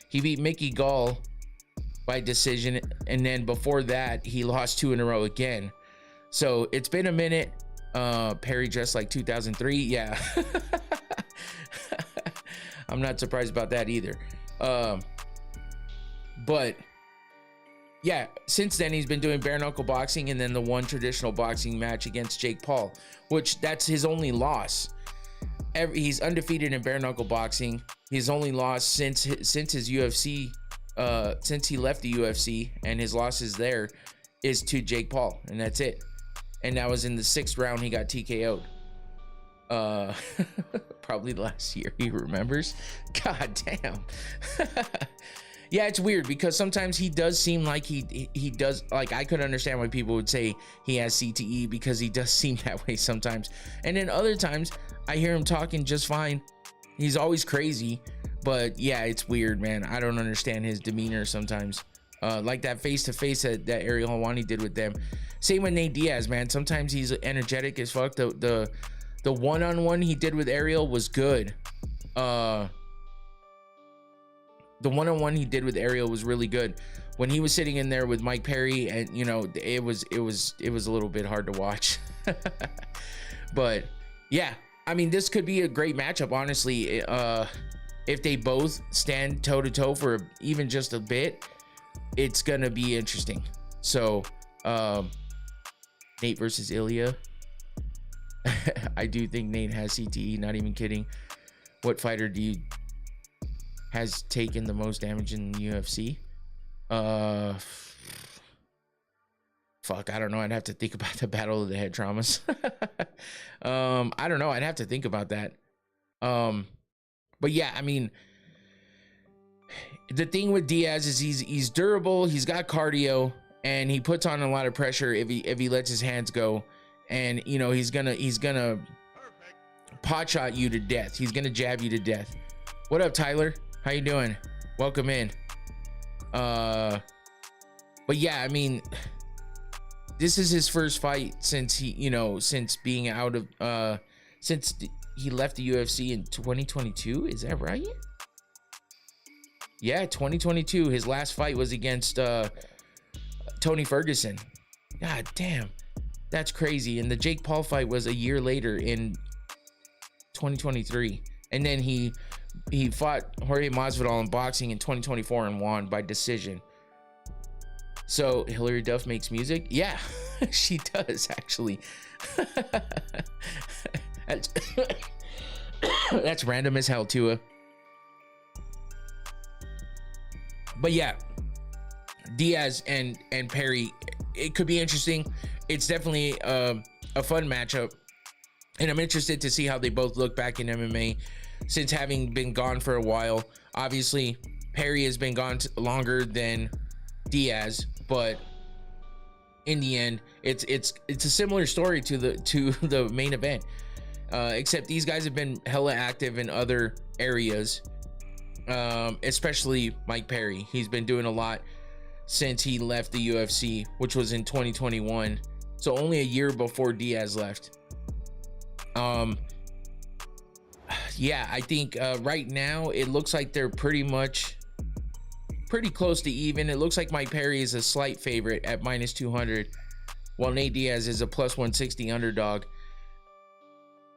He beat Mickey Gall by decision, and then before that, he lost 2 in a row again. So it's been a minute. Perry dressed like 2003. Yeah. I'm not surprised about that either. But yeah, since then he's been doing bare knuckle boxing, and then the one traditional boxing match against Jake Paul, which that's his only loss. He's undefeated in bare knuckle boxing. His only loss since his UFC, since he left the UFC, and his losses there is to Jake Paul, and that's it. And that was in the 6th round. He got TKO'd. Probably last year, he remembers. God damn. Yeah, it's weird because sometimes he does seem like he does, like, I could understand why people would say he has CTE, because he does seem that way sometimes. And then other times I hear him talking just fine. He's always crazy, but yeah, it's weird, man. I don't understand his demeanor sometimes. Like that face-to-face that Ariel Helwani did with them. Same with Nate Diaz, man. Sometimes he's energetic as fuck. The one-on-one he did with Ariel was good. The one-on-one he did with Ariel was really good. When he was sitting in there with Mike Perry, and you know, it was a little bit hard to watch. But yeah, I mean, this could be a great matchup, honestly. If they both stand toe-to-toe for even just a bit, it's gonna be interesting. So Nate versus Ilya. I do think Nate has CTE, not even kidding. What fighter has taken the most damage in the UFC? Fuck, I don't know. I'd have to think about the battle of the head traumas. I don't know. I'd have to think about that. But yeah, I mean, the thing with Diaz is he's durable, he's got cardio, and he puts on a lot of pressure if he lets his hands go. And you know, he's gonna pot shot you to death. He's gonna jab you to death. What up, Tyler? How you doing? Welcome in. But yeah, I mean, this is his first fight since since being out of since he left the UFC in 2022. Is that right? Yeah, 2022. His last fight was against Tony Ferguson. God damn, that's crazy. And the Jake Paul fight was a year later in 2023. And then he fought Jorge Masvidal in boxing in 2024 and won by decision. So Hillary Duff makes music? Yeah, she does actually. That's random as hell, Tua. But yeah, Diaz and Perry, it could be interesting. It's definitely a fun matchup, and I'm interested to see how they both look back in MMA since having been gone for a while. Obviously, Perry has been gone longer than Diaz, but in the end, it's a similar story to the main event, except these guys have been hella active in other areas, especially Mike Perry. He's been doing a lot since he left the UFC, which was in 2021, so only a year before Diaz left. Yeah, I think right now it looks like they're pretty close to even. It looks like Mike Perry is a slight favorite at -200, while Nate Diaz is a +160 underdog.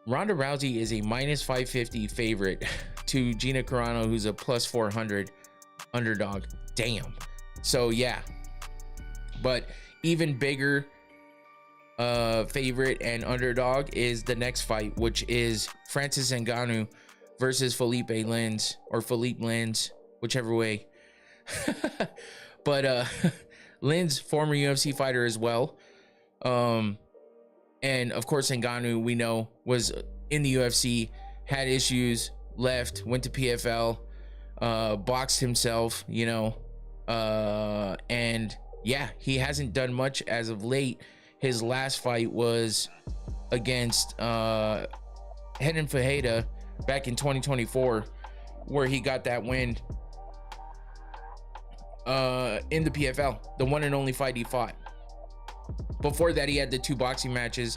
Ronda Rousey is a -550 favorite to Gina Carano, who's a +400 underdog. Damn. So yeah, but even bigger favorite and underdog is the next fight, which is Francis Ngannou versus Philippe Lins. whichever way. But Lynn's former UFC fighter as well. And of course, Ngannou, we know, was in the UFC, had issues, left, went to PFL, boxed himself, you know, and yeah, he hasn't done much as of late. His last fight was against Renan Fajeda back in 2024, where he got that win in the PFL, the one and only fight he fought. Before that, he had the 2 boxing matches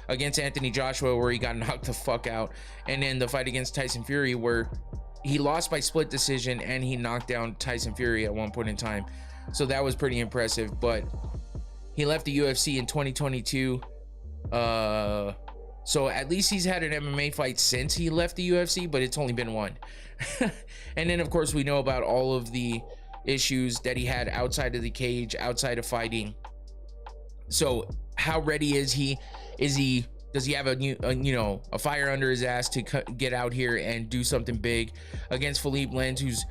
against Anthony Joshua where he got knocked the fuck out, and then the fight against Tyson Fury where he lost by split decision and he knocked down Tyson Fury at one point in time. So that was pretty impressive. But he left the UFC in 2022. So at least he's had an MMA fight since he left the UFC, but it's only been one. And then of course we know about all of the issues that he had outside of the cage, outside of fighting. So how ready is he? Does he have a fire under his ass to get out here and do something big against Philippe Lins, who's,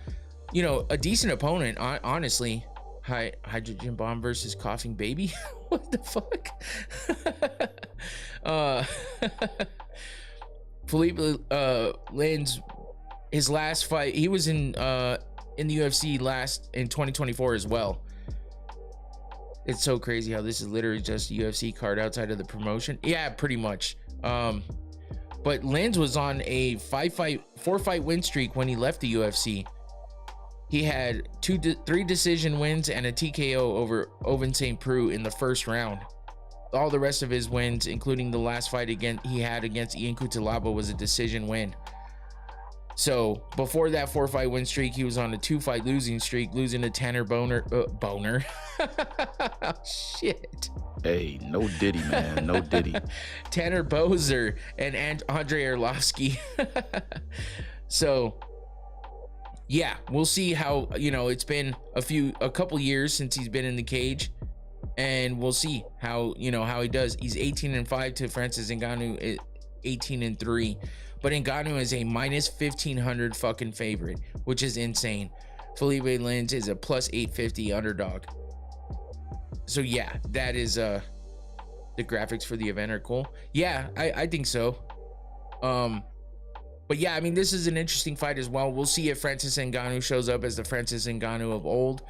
you know, a decent opponent, honestly. Hydrogen bomb versus coughing baby. What the fuck? Philippe Lins, his last fight, he was in the UFC last in 2024 as well. It's so crazy how this is literally just a UFC card outside of the promotion. Yeah, pretty much. But Lins was on a 4-fight win streak when he left the UFC. He had 3 decision wins and a TKO over Ovince St. Preux in the first round. All the rest of his wins, including the last fight he had against Ian Cutelaba, was a decision win. So before that 4-fight win streak, he was on a 2-fight losing streak, losing to Tanner Boner. Shit. Hey, no Diddy, man. No Diddy. Tanner Bozer and Andre Arlovsky. So yeah, we'll see how, you know, it's been a couple years since he's been in the cage, and we'll see how, you know, how he does. He's 18-5 to Francis Ngannou 18-3. But Ngannou is a minus 1,500 fucking favorite, which is insane. Philippe Lins is a plus 850 underdog. So yeah, that is the graphics for the event are cool. Yeah, I think so. But yeah, I mean, this is an interesting fight as well. We'll see if Francis Ngannou shows up as the Francis Ngannou of old.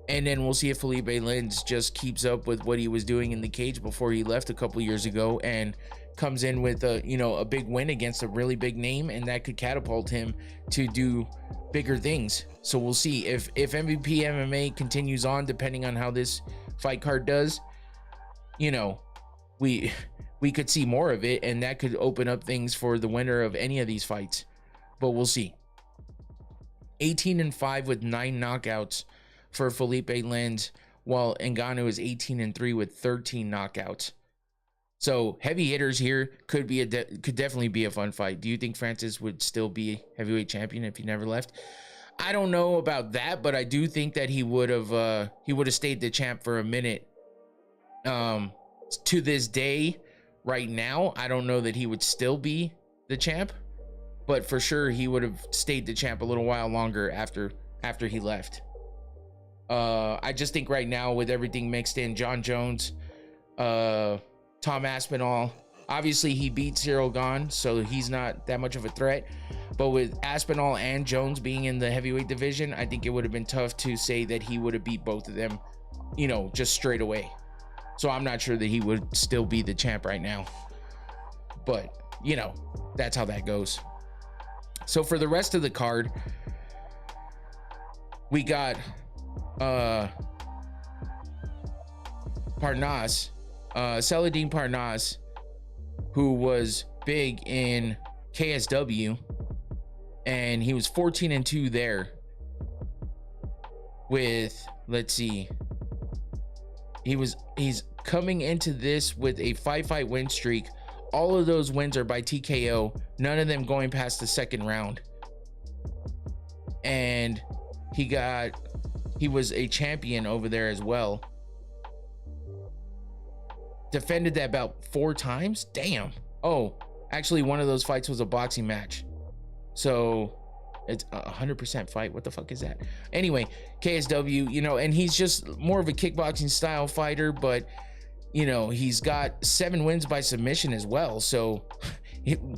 And then we'll see if Philippe Lins just keeps up with what he was doing in the cage before he left a couple years ago and comes in with a big win against a really big name, and that could catapult him to do bigger things. So we'll see if MVP MMA continues on, depending on how this fight card does. You know, we could see more of it, and that could open up things for the winner of any of these fights. But we'll see. 18-5 with 9 knockouts for Philippe Lins, while Ngannou is 18-3 with 13 knockouts. So heavy hitters here could definitely be a fun fight. Do you think Francis would still be heavyweight champion if he never left? I don't know about that, but I do think that he would have stayed the champ for a minute. To this day, right now, I don't know that he would still be the champ, but for sure he would have stayed the champ a little while longer after he left. I just think right now, with everything mixed in, John Jones, Tom Aspinall, obviously he beat Cyril Gane, so he's not that much of a threat. But with Aspinall and Jones being in the heavyweight division, I think it would have been tough to say that he would have beat both of them, you know, just straight away. So I'm not sure that he would still be the champ right now. But, you know, that's how that goes. So for the rest of the card, we got Parnas, Saladin Parnas, who was big in KSW, and he was 14-2 there with, let's see, he's coming into this with a 5-fight win streak. All of those wins are by TKO, none of them going past the second round. And he was a champion over there as well. Defended that belt 4 times. Damn. Oh, actually one of those fights was a boxing match. So It's 100% fight. What the fuck is that? Anyway, KSW, you know, and he's just more of a kickboxing style fighter, but you know, he's got 7 wins by submission as well. So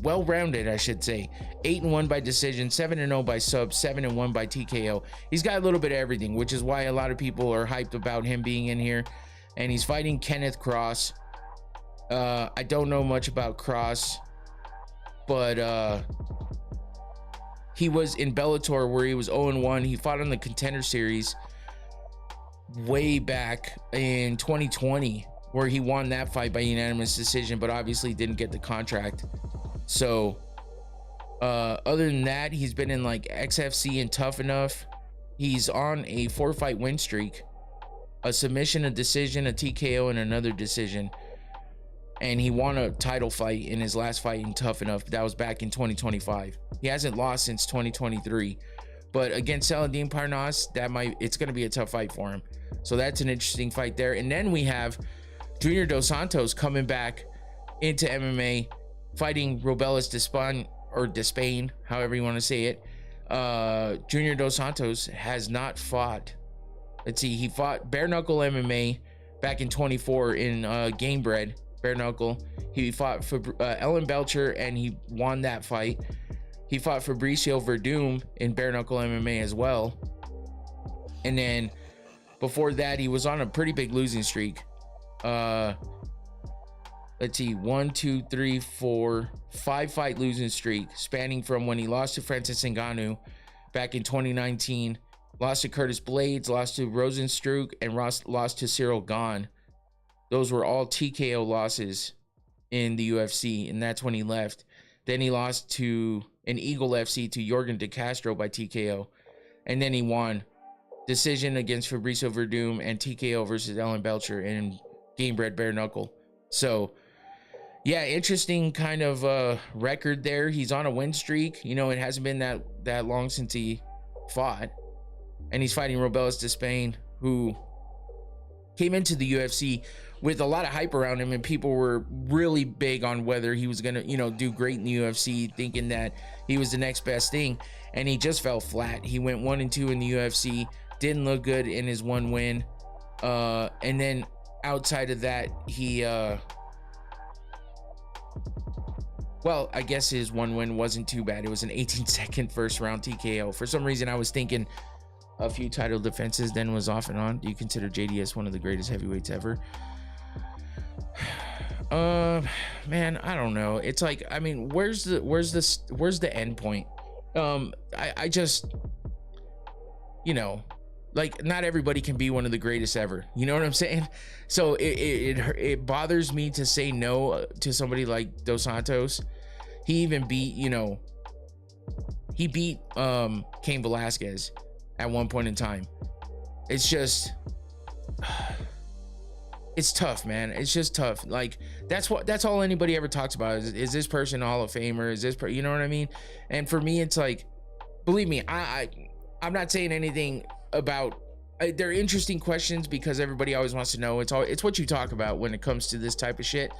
well-rounded, I should say. 8-1 by decision, 7-0 by sub, 7-1 by TKO. He's got a little bit of everything, which is why a lot of people are hyped about him being in here. And he's fighting Kenneth Cross. I don't know much about Cross, but he was in Bellator where he was 0-1. He fought on the Contender Series way back in 2020, where he won that fight by unanimous decision, but obviously didn't get the contract. So other than that, he's been in like XFC and Tough Enough. He's on a 4-fight win streak, a submission, a decision, a TKO, and another decision. And he won a title fight in his last fight in Tough Enough. That was back in 2025. He hasn't lost since 2023. But against Saladin Parnas, it's going to be a tough fight for him. So that's an interesting fight there. And then we have Junior Dos Santos coming back into MMA, fighting Robelis Despain, however you want to say it. Junior Dos Santos has not fought. Let's see, he fought Bare Knuckle MMA back in 24 in Gamebred, Bare Knuckle. He fought for Ellen Belcher and he won that fight. He fought Fabricio Verdum in Bare Knuckle MMA as well. And then before that, he was on a pretty big losing streak. Let's see, 1, 2, 3, 4, 5 fight losing streak, spanning from when he lost to Francis Ngannou back in 2019, lost to Curtis Blades, lost to Rosenstruck, and lost to Cyril Gahn. Those were all TKO losses in the UFC, and that's when he left. Then he lost to an Eagle FC to Jorgen De Castro by TKO, and then he won decision against Fabricio Verdum and TKO versus Ellen Belcher in Gamebred Bare Knuckle. So yeah, interesting kind of record there. He's on a win streak. You know, it hasn't been that long since he fought, and he's fighting Robelis Despain, who came into the UFC with a lot of hype around him, and people were really big on whether he was gonna, you know, do great in the UFC, thinking that he was the next best thing, and he just fell flat. He went 1-2 in the UFC, didn't look good in his one win, and then outside of that, he well, I guess his one win wasn't too bad. It was an 18-second first round TKO. For some reason, I was thinking a few title defenses, then was off and on. Do you consider JDS one of the greatest heavyweights ever? Man, I don't know. It's like, I mean, where's the end point? I just, you know, like, not everybody can be one of the greatest ever. You know what I'm saying? So it bothers me to say no to somebody like Dos Santos. He even beat, you know, he beat Cain Velasquez at one point in time. It's just, it's tough, man. It's just tough. Like, that's all anybody ever talks about is this person a Hall of Famer? Is this you know what I mean? And for me, it's like, believe me, I'm not saying anything about, they're interesting questions because everybody always wants to know. It's what you talk about when it comes to this type of shit.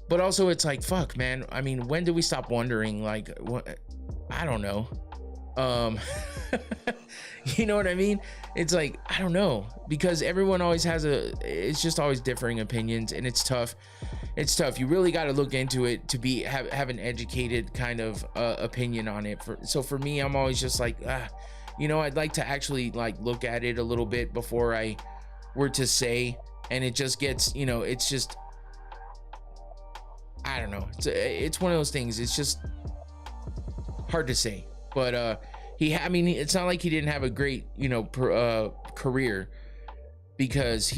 But also, it's like, fuck, man. I mean, when do we stop wondering? Like, what? I don't know. You know what I mean? It's like, I don't know, because everyone always has it's just always differing opinions, and it's tough. It's tough. You really got to look into it to have an educated kind of opinion on it. So for me, I'm always just like, you know, I'd like to actually like look at it a little bit before I were to say, and it just gets, you know, it's just, I don't know. It's one of those things. It's just hard to say, but I mean, it's not like he didn't have a great, you know, career, because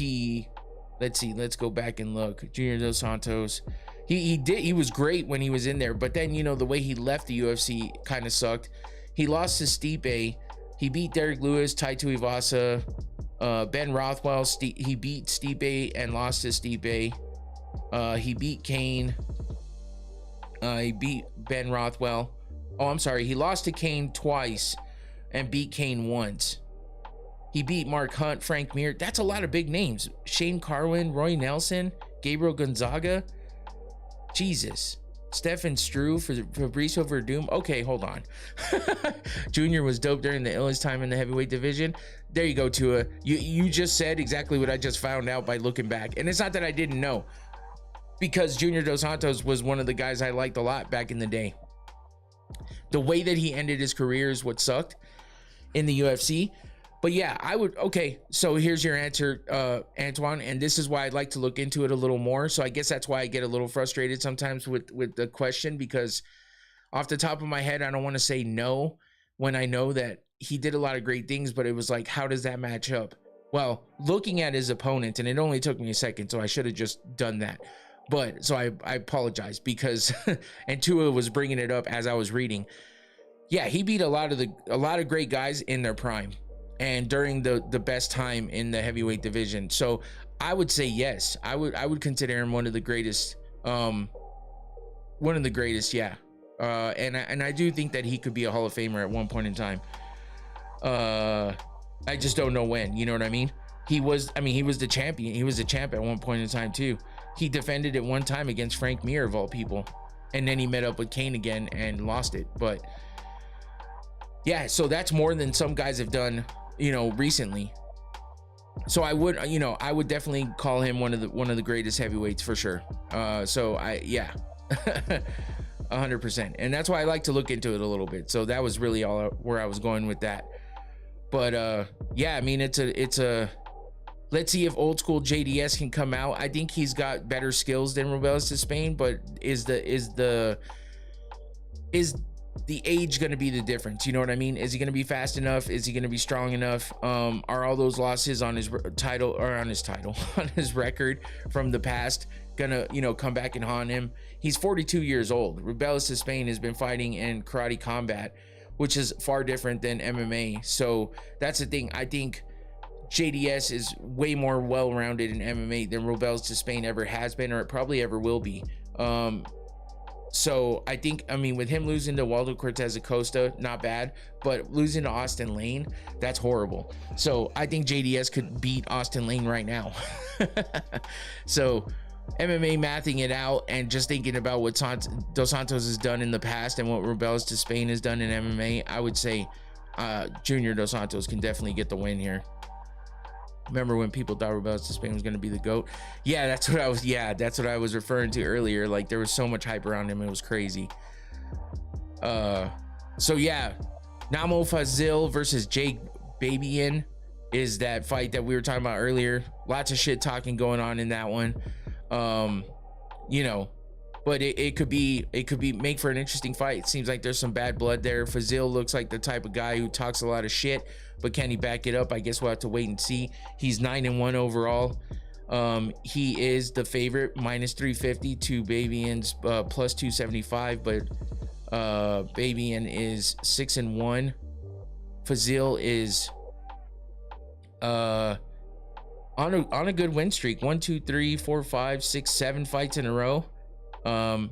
let's see, let's go back and look. Junior Dos Santos, he was great when he was in there, but then, you know, the way he left the UFC kind of sucked. He lost to Stipe. He beat Derek Lewis, Taito Ivasa, Ben Rothwell. He beat Stipe and lost to Stipe. He beat Kane. He beat Ben Rothwell. Oh, I'm sorry. He lost to Kane twice and beat Kane once. He beat Mark Hunt, Frank Mir. That's a lot of big names. Shane Carwin, Roy Nelson, Gabriel Gonzaga. Jesus. Stefan Struve for Fabricio Verdum. Okay, hold on. Junior was dope during the illest time in the heavyweight division. There you go, Tua. You just said exactly what I just found out by looking back. And it's not that I didn't know, because Junior Dos Santos was one of the guys I liked a lot back in the day. The way that he ended his career is what sucked in the UFC. But yeah, I would. Okay, so here's your answer, Antoine, and this is why I'd like to look into it a little more. So I guess that's why I get a little frustrated sometimes with the question, because off the top of my head, I don't want to say no when I know that he did a lot of great things, but it was like, how does that match up? Well, looking at his opponent, and it only took me a second, so I should have just done that. But so I apologize, because and Tua was bringing it up as I was reading. Yeah, he beat a lot of great guys in their prime and during the best time in the heavyweight division. So I would say yes. I would consider him one of the greatest. Yeah. And I do think that he could be a Hall of Famer at one point in time. I just don't know when. You know what I mean? He was the champion. He was the champ at one point in time too. He defended it one time against Frank Mir, of all people, and then he met up with Kane again and lost it. But yeah, so that's more than some guys have done, recently. So I would definitely call him one of the greatest heavyweights for sure. So 100%. And that's why I like to look into it a little bit. So that was really all where I was going with that. But yeah, I mean, it's a let's see if old school JDS can come out. I think he's got better skills than Rubeles to Spain, but is the age going to be the difference? You know what I mean? Is he going to be fast enough? Is he going to be strong enough? Are all those losses on his on his record from the past gonna, come back and haunt him? He's 42 years old. Rubeles to Spain has been fighting in karate combat, which is far different than MMA. So that's the thing. I think JDS is way more well-rounded in MMA than Rubeles to Spain ever has been, or it probably ever will be. So I think, with him losing to Waldo Cortez Acosta, not bad, but losing to Austin Lane, that's horrible. So I think JDS could beat Austin Lane right now. So MMA mathing it out and just thinking about what Dos Santos has done in the past and what Rubeles to Spain has done in MMA, I would say Junior Dos Santos can definitely get the win here. Remember when people thought Rubeles to Spain was going to be the GOAT? Yeah, that's what I was referring to earlier. Like, there was so much hype around him, it was crazy. So yeah, Namo Fazil versus Jake Babyan is that fight that we were talking about earlier. Lots of shit talking going on in that one. But it could be make for an interesting fight. It seems like there's some bad blood there. Fazil looks like the type of guy who talks a lot of shit, but can he back it up? I guess we'll have to wait and see. He's 9-1 overall. He is the favorite, -350 to Babyan's +275, but Babyan is 6-1. Fazil is on a good win streak. 1, 2, 3, 4, 5, 6, 7 fights in a row.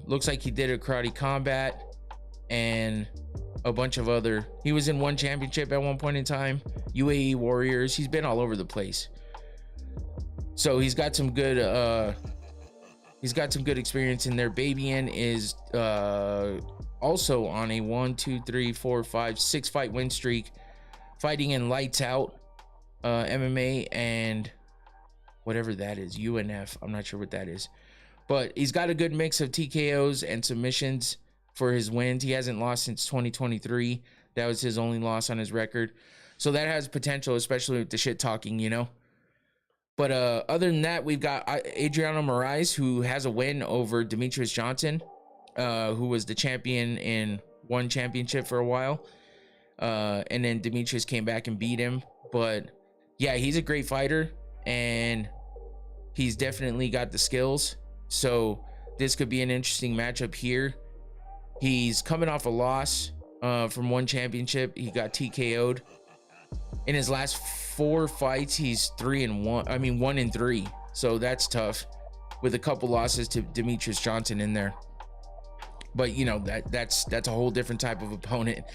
Looks like he did a karate combat and a bunch of other. He was in one championship at one point in time. UAE Warriors. He's been all over the place. So he's got some good experience in there. Babyan is also on a 1, 2, 3, 4, 5, 6 fight win streak, fighting in Lights Out MMA and whatever that is, UNF. I'm not sure what that is. But he's got a good mix of TKOs and submissions for his wins. He hasn't lost since 2023. That was his only loss on his record. So that has potential, especially with the shit talking, But other than that, we've got Adriano Moraes, who has a win over Demetrius Johnson, who was the champion in one championship for a while. And then Demetrius came back and beat him. But yeah, he's a great fighter, and he's definitely got the skills. So this could be an interesting matchup here. He's coming off a loss from one championship. He got TKO'd. In his last 4 fights, he's 3-1. 1-3. So that's tough, with a couple losses to Demetrius Johnson in there. But that's a whole different type of opponent.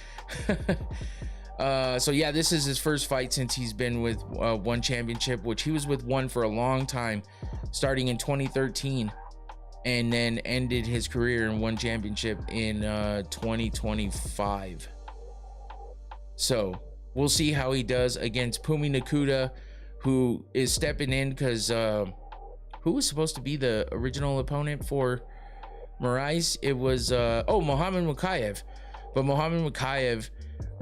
So yeah, this is his first fight since he's been with one championship, which he was with one for a long time, starting in 2013. and then ended his career in one championship in 2025. So we'll see how he does against Pumi Nakuda, who is stepping in because who was supposed to be the original opponent for Moraes? It was Mohammed Mukayev, but Mohammed Mukayev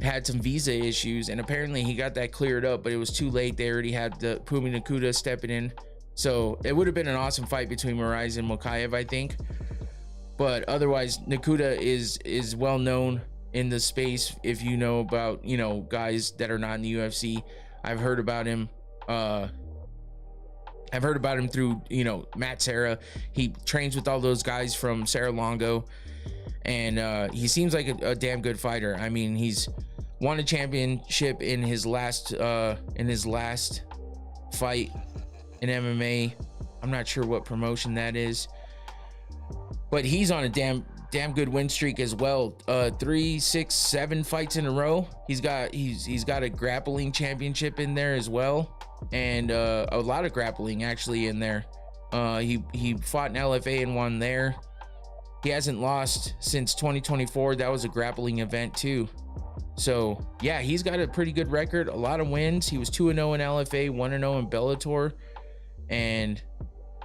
had some visa issues, and apparently he got that cleared up, but it was too late. They already had the Pumi Nakuda stepping in, so it would have been an awesome fight between Moraes and Mukayev, I think. But otherwise, Nakuda is well known in the space. If you know about, you know, guys that are not in the UFC, I've heard about him. I've heard about him through, you know, Matt Serra. He trains with all those guys from Serra Longo, and he seems like a damn good fighter. I mean, he's won a championship in his last fight in MMA. I'm not sure what promotion that is, but he's on a damn good win streak as well. 3, 6, 7 fights in a row. He's got a grappling championship in there as well, and a lot of grappling actually in there. He fought in LFA and won there. He hasn't lost since 2024. That was a grappling event too. So yeah, he's got a pretty good record, a lot of wins. He was 2-0 in LFA, 1-0 in Bellator, and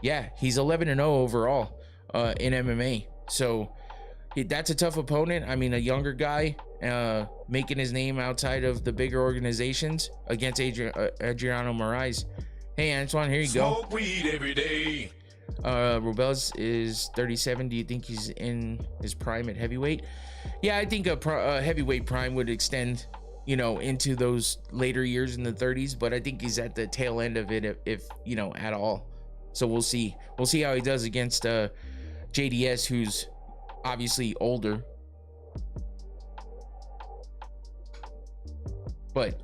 yeah, he's 11-0 overall in MMA. So that's a tough opponent. I mean, a younger guy making his name outside of the bigger organizations against Adriano Moraes. Hey, Antoine, here you go. Smoke weed every day. Rubels is 37. Do you think he's in his prime at heavyweight? Yeah, I think a heavyweight prime would extend, you know, into those later years in the 30s, but I think he's at the tail end of it, if you know, at all. So we'll see how he does against JDS, who's obviously older, but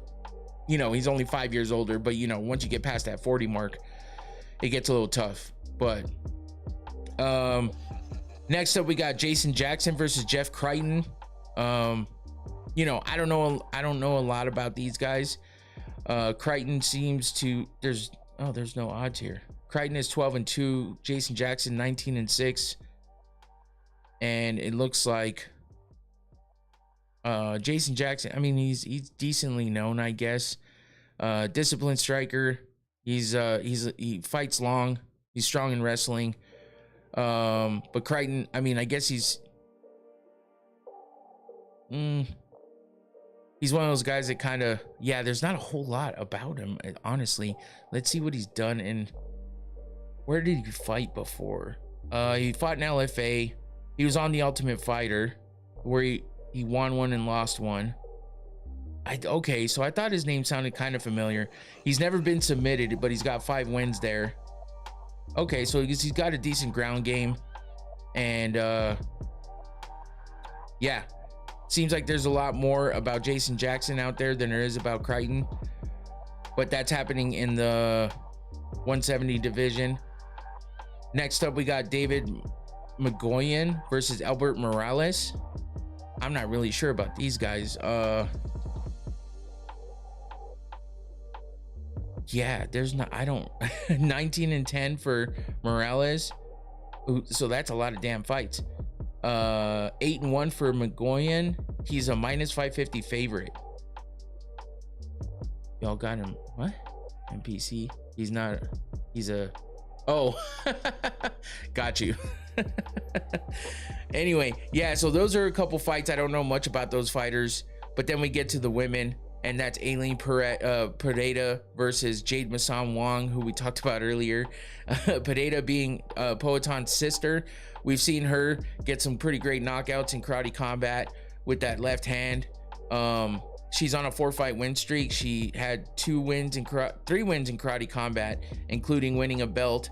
you know, he's only 5 years older. But you know, once you get past that 40 mark, it gets a little tough. But next up we got Jason Jackson versus Jeff Crichton. You know, I don't know a lot about these guys. Crichton seems to, there's no odds here. Crichton is 12-2, Jason Jackson 19-6. And it looks like Jason Jackson, I mean, he's decently known, I guess. Disciplined striker. He fights long. He's strong in wrestling. But Crichton, I mean, I guess he's one of those guys that kind of, yeah, there's not a whole lot about him, honestly. Let's see what he's done in, where did he fight before? He fought in LFA. He was on The Ultimate Fighter, where he won one and lost one. Okay, so I thought his name sounded kind of familiar. He's never been submitted, but he's got 5 wins there. Okay, so he's got a decent ground game. And yeah, seems like there's a lot more about Jason Jackson out there than there is about Crichton. But that's happening in the 170 division. Next up, we got David Magoyan versus Albert Morales. I'm not really sure about these guys. Yeah, there's not, I don't 19-10 for Morales. So that's a lot of damn fights. 8-1 for Magoyan. He's a -550 favorite. Y'all got him. What? NPC. He's not, he's a, oh, got you. Anyway, yeah, so those are a couple fights. I don't know much about those fighters, but then we get to the women, and that's Aileen Pereira versus Jade Masan Wong, who we talked about earlier. Pereira being Poaton's sister. We've seen her get some pretty great knockouts in karate combat with that left hand. She's on a 4-fight win streak. She had 3 wins in karate combat, including winning a belt,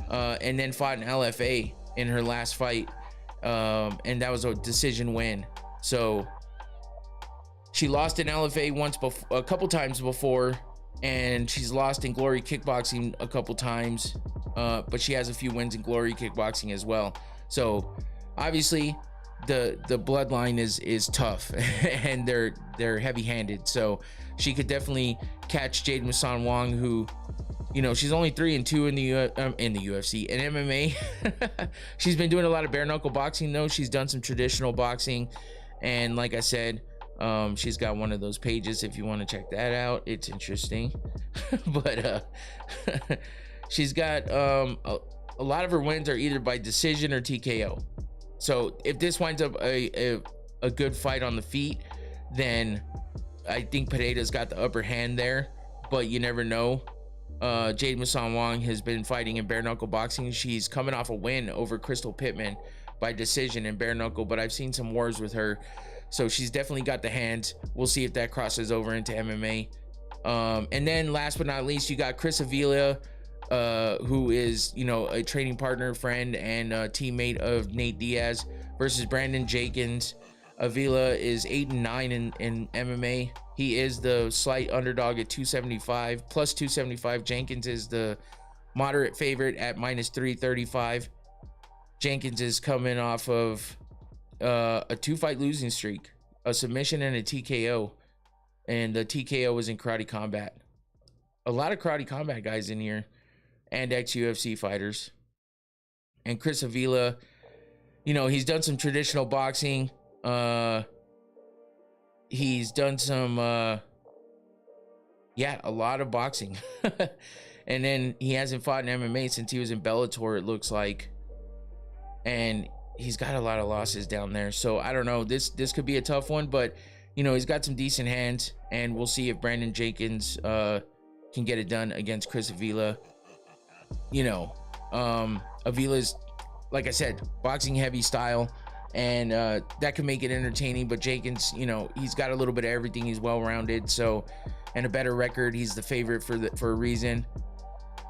and then fought in LFA in her last fight, and that was a decision win. So she lost in LFA a couple times before, and she's lost in Glory Kickboxing a couple times, but she has a few wins in Glory Kickboxing as well. So obviously the bloodline is tough, and they're heavy-handed. So she could definitely catch Jade Masan Wong, who You know, she's only 3-2 in the UFC in MMA. She's been doing a lot of bare knuckle boxing though. She's done some traditional boxing, and like I said, she's got one of those pages if you want to check that out. It's interesting. But she's got a lot of her wins are either by decision or TKO. So if this winds up a good fight on the feet, then I think Pereira's got the upper hand there, but you never know. Jade Musan Wong has been fighting in bare knuckle boxing. She's coming off a win over Crystal Pittman by decision in bare knuckle, but I've seen some wars with her, so she's definitely got the hands. We'll see if that crosses over into MMA. And then last but not least, you got Chris Avila, who is, you know, a training partner, friend, and teammate of Nate Diaz, versus Brandon Jenkins. Avila is 8-9 in MMA. He is the slight underdog at 275 plus 275. Jenkins is the moderate favorite at minus 335. Jenkins is coming off of a 2-fight losing streak, a submission and a TKO, and the TKO was in Karate Combat. A lot of Karate Combat guys in here, and ex-UFC fighters. And Chris Avila, you know, he's done some traditional boxing. He's done some a lot of boxing. And then he hasn't fought in MMA since he was in Bellator, it looks like, and he's got a lot of losses down there. So I don't know, this could be a tough one, but you know, he's got some decent hands, and we'll see if Brandon Jenkins can get it done against Chris Avila. You know, Avila's, like I said, boxing heavy style, and that can make it entertaining. But Jenkins, you know, he's got a little bit of everything. He's well-rounded, so, and a better record. He's the favorite for a reason,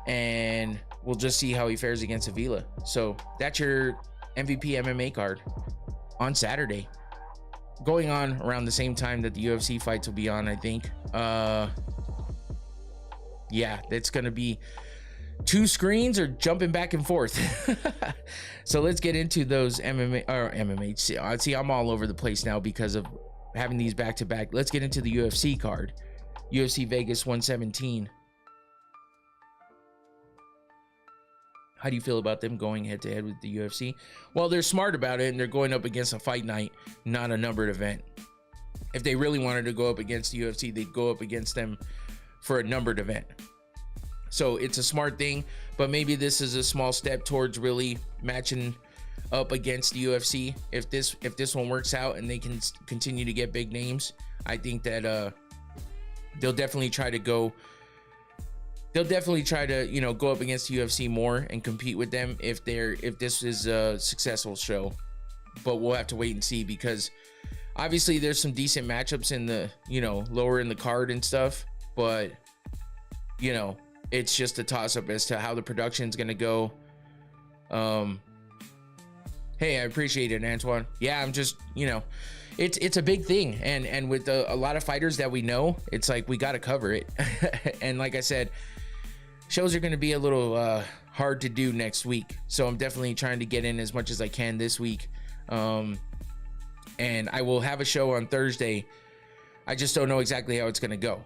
and we'll just see how he fares against Avila. So that's your MVP MMA card on Saturday, going on around the same time that the UFC fights will be on, I think. Yeah, that's gonna be 2 screens or jumping back and forth. So let's get into those MMA. See, I'm all over the place now because of having these back to back. Let's get into the UFC card. UFC Vegas 117. How do you feel about them going head to head with the UFC? Well, they're smart about it, and they're going up against a fight night, not a numbered event. If they really wanted to go up against the UFC, they'd go up against them for a numbered event. So it's a smart thing, but maybe this is a small step towards really matching up against the UFC. If this one works out and they can continue to get big names, I think that they'll definitely try to go. They'll definitely try to, you know, go up against the UFC more and compete with them if this is a successful show. But we'll have to wait and see, because obviously there's some decent matchups in the, you know, lower in the card and stuff, but you know, it's just a toss-up as to how the production's gonna go. Hey, I appreciate it, Antoine. Yeah, I'm just, you know, it's a big thing, and with a lot of fighters that we know, it's like we got to cover it. And like I said, shows are going to be a little hard to do next week, so I'm definitely trying to get in as much as I can this week. And I will have a show on Thursday. I just don't know exactly how it's going to go.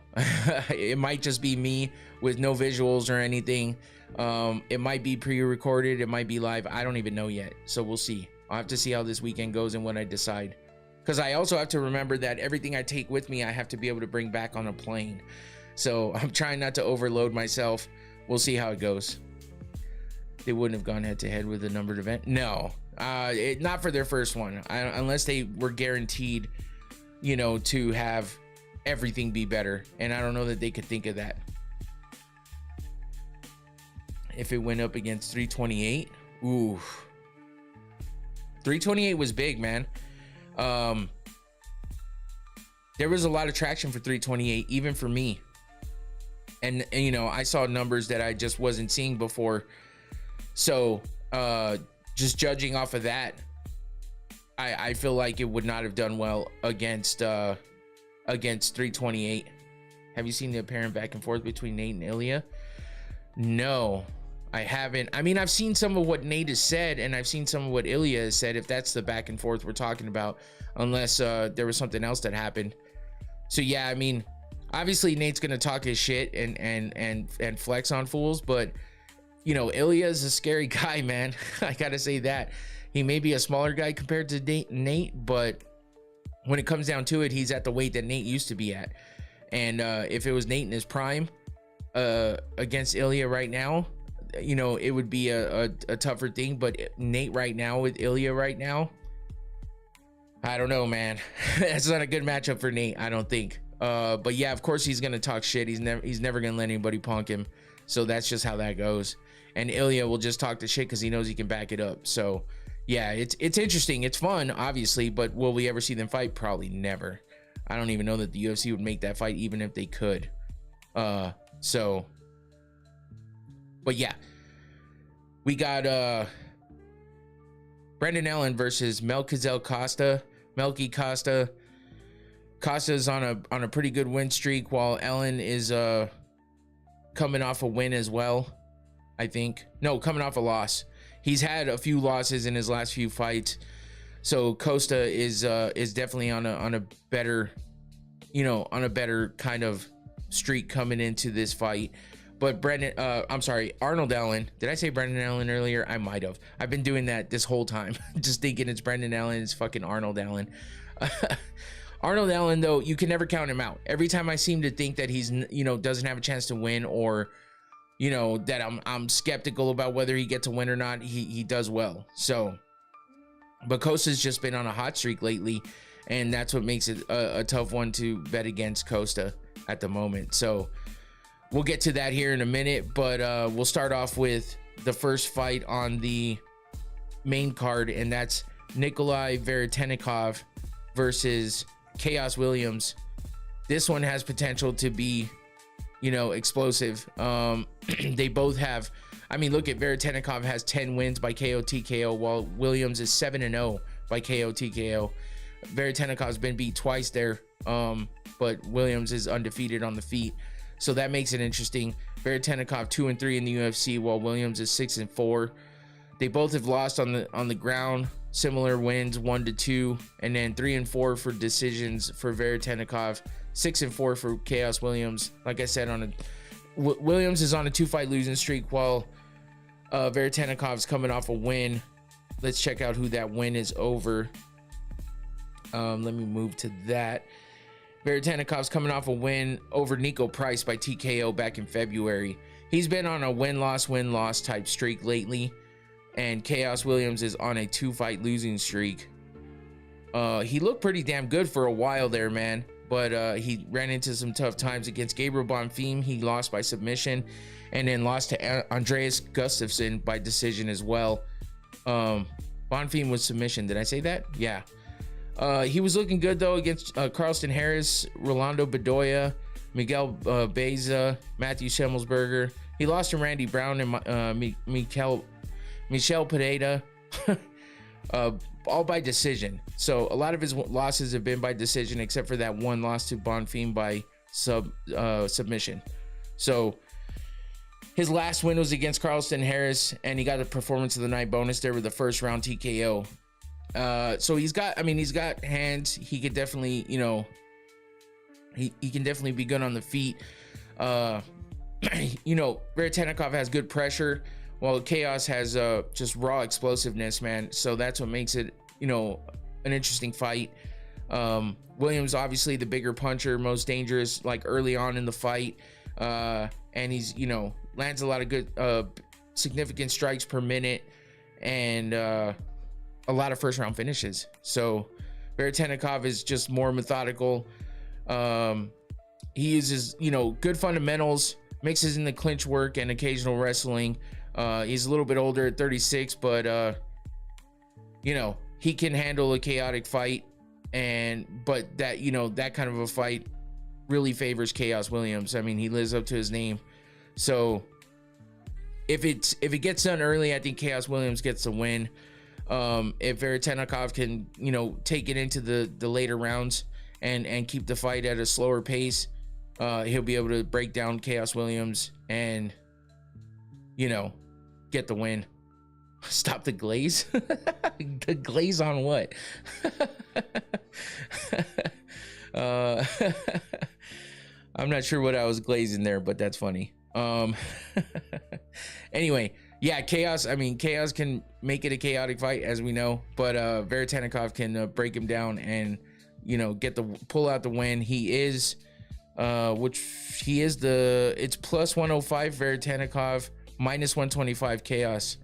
It might just be me with no visuals or anything. It might be pre-recorded, it might be live, I don't even know yet, so we'll see. I'll have to see how this weekend goes and when I decide, because I also have to remember that everything I take with me I have to be able to bring back on a plane, so I'm trying not to overload myself. We'll see how it goes. They wouldn't have gone head to head with a numbered event, no, not for their first one, unless they were guaranteed, you know, to have everything be better, and I don't know that they could think of that. If it went up against 328, ooh, 328 was big, man. There was a lot of traction for 328, even for me, and you know, I saw numbers that I just wasn't seeing before, so just judging off of that, I feel like it would not have done well against 328. Have you seen the apparent back and forth between Nate and Ilya? No, I haven't. I mean, I've seen some of what Nate has said, and I've seen some of what Ilya has said, if that's the back and forth we're talking about, unless there was something else that happened. So yeah, I mean, obviously Nate's gonna talk his shit and flex on fools, but you know, Ilya is a scary guy, man. I gotta say that. He may be a smaller guy compared to Nate, but when it comes down to it, he's at the weight that Nate used to be at. And if it was Nate in his prime against Ilya right now, you know, it would be a tougher thing. But Nate right now with Ilya right now, I don't know, man. That's not a good matchup for Nate, I don't think. But yeah, of course he's gonna talk shit. He's never gonna let anybody punk him. So that's just how that goes. And Ilya will just talk the shit because he knows he can back it up. So yeah, it's interesting. It's fun, obviously, but will we ever see them fight? Probably never. I don't even know that the UFC would make that fight, even if they could. So, but yeah, we got Brendan Allen versus Melquizael Costa. Melky Costa's on a pretty good win streak, while Allen is coming off a win as well. I think coming off a loss. He's had a few losses in his last few fights, so Costa is definitely on a better, you know, on a better kind of streak coming into this fight. But Arnold Allen. Did I say Brendan Allen earlier? I might have. I've been doing that this whole time, just thinking it's Brendan Allen. It's fucking Arnold Allen. Arnold Allen, though, you can never count him out. Every time I seem to think that he's, you know, doesn't have a chance to win, or you know, that I'm skeptical about whether he gets a win or not, he does well. So, but Costa's just been on a hot streak lately, and that's what makes it a tough one to bet against Costa at the moment. So we'll get to that here in a minute, but we'll start off with the first fight on the main card, and that's Nikolai Veretennikov versus Chaos Williams. This one has potential to be, you know, explosive. They both have, I mean, look at Veretennikov has 10 wins by KO TKO, while Williams is 7-0 by KO TKO. Veretennikov's been beat twice there, but Williams is undefeated on the feet, so that makes it interesting. Veretennikov 2-3 in the UFC, while Williams is 6-4. They both have lost on the ground, similar wins, 1-2, and then 3-4 for decisions for Veretennikov, 6-4 for Chaos Williams. Like I said, Williams is on a 2-fight losing streak, while Veretennikov's coming off a win. Let's check out who that win is over. Let me move to that. Veretennikov's coming off a win over Nico Price by TKO back in February. He's been on a win-loss type streak lately, and Chaos Williams is on a 2-fight losing streak. He looked pretty damn good for a while there, man, but he ran into some tough times against Gabriel Bonfim. He lost by submission, and then lost to Andreas Gustafsson by decision as well. Bonfim was submission. Did I say that? Yeah. He was looking good though against Carlston Harris, Rolando Bedoya, Miguel Beza, Matthew Schemmelsberger. He lost to Randy Brown and Michel Pineda, all by decision. So a lot of his losses have been by decision, except for that one loss to Bonfim by submission. So his last win was against Carlston Harris, and he got a performance of the night bonus there with the first round TKO. So he's got hands. He could definitely, you know, he can definitely be good on the feet. You know, Veretennikov has good pressure, while Chaos has just raw explosiveness, man. So that's what makes it, you know, an interesting fight. Williams, obviously the bigger puncher, most dangerous, like early on in the fight. And he's, you know, lands a lot of good, significant strikes per minute, and a lot of first round finishes. So Veretennikov is just more methodical. He uses, you know, good fundamentals, mixes in the clinch work and occasional wrestling. He's a little bit older at 36, but you know, he can handle a chaotic fight, but that, you know, that kind of a fight really favors Chaos Williams. I mean, he lives up to his name. So if it gets done early, I think Chaos Williams gets the win. If Veretennikov can, you know, take it into the later rounds and keep the fight at a slower pace, he'll be able to break down Chaos Williams and, you know, get the win. Stop the glaze. The glaze on what? I'm not sure what I was glazing there, but that's funny. Anyway, yeah, Chaos. I mean, Chaos can make it a chaotic fight, as we know, but Veretennikov can break him down and, you know, pull out the win. He is, it's plus 105 Veretennikov, minus 125 Chaos.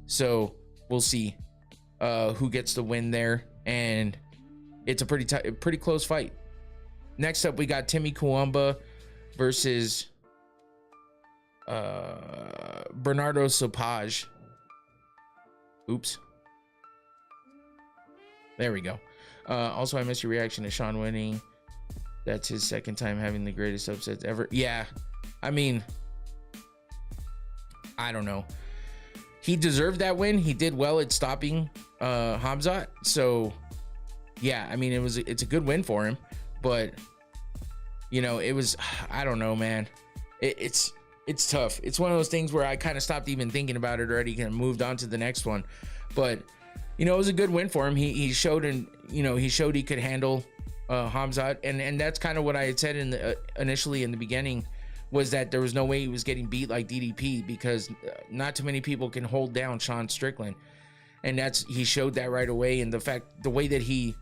So we'll see who gets the win there, and it's a pretty close fight. Next up, we got Timmy Kuamba versus Bernardo Sopage. Oops. There we go. Also, I missed your reaction to Sean winning. That's his second time having the greatest upsets ever. Yeah, I mean, I don't know. He deserved that win. He did well at stopping Hamzat. So, yeah, I mean, it's a good win for him. But, you know, I don't know, man. It's tough. It's one of those things where I kind of stopped even thinking about it already and moved on to the next one. But, you know, it was a good win for him. He showed he could handle Hamzat, and that's kind of what I had said initially in the beginning, was that there was no way he was getting beat like DDP, because not too many people can hold down Sean Strickland, and he showed that right away. And the way that he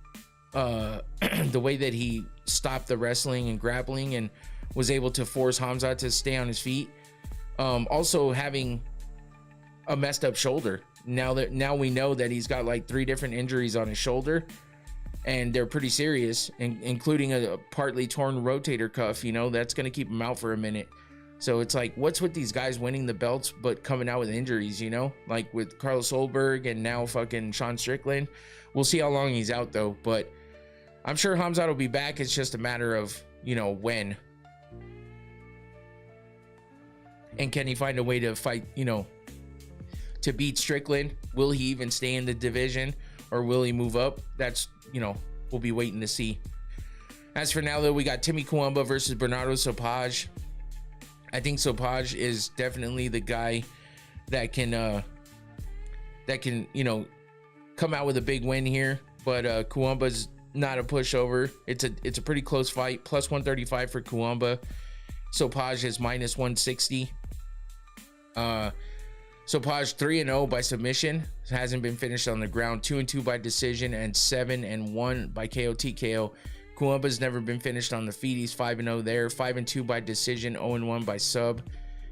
stopped the wrestling and grappling and was able to force Hamzat to stay on his feet. Also having a messed up shoulder. Now we know that he's got like 3 different injuries on his shoulder, and they're pretty serious, including a partly torn rotator cuff. You know, that's going to keep him out for a minute. So it's like, what's with these guys winning the belts but coming out with injuries, you know, like with Carlos Solberg and now fucking Sean Strickland. We'll see how long he's out though, but I'm sure Hamzat will be back. It's just a matter of, you know, when. And can he find a way to fight, you know, to beat Strickland? Will he even stay in the division, or will he move up? That's, you know, we'll be waiting to see. As for now, though, we got Timmy Kuamba versus Bernardo Sopage. I think Sopage is definitely the guy that can, you know, come out with a big win here. But Kuamba's not a pushover. It's a pretty close fight. Plus 135 for Kuamba. Sopage is minus 160. Sopage 3-0 by submission, hasn't been finished on the ground. 2-2 by decision, and 7-1 by KO TKO. Kuamba's never been finished on the feet. He's 5-0 there. 5-2 by decision, 0-1 by sub.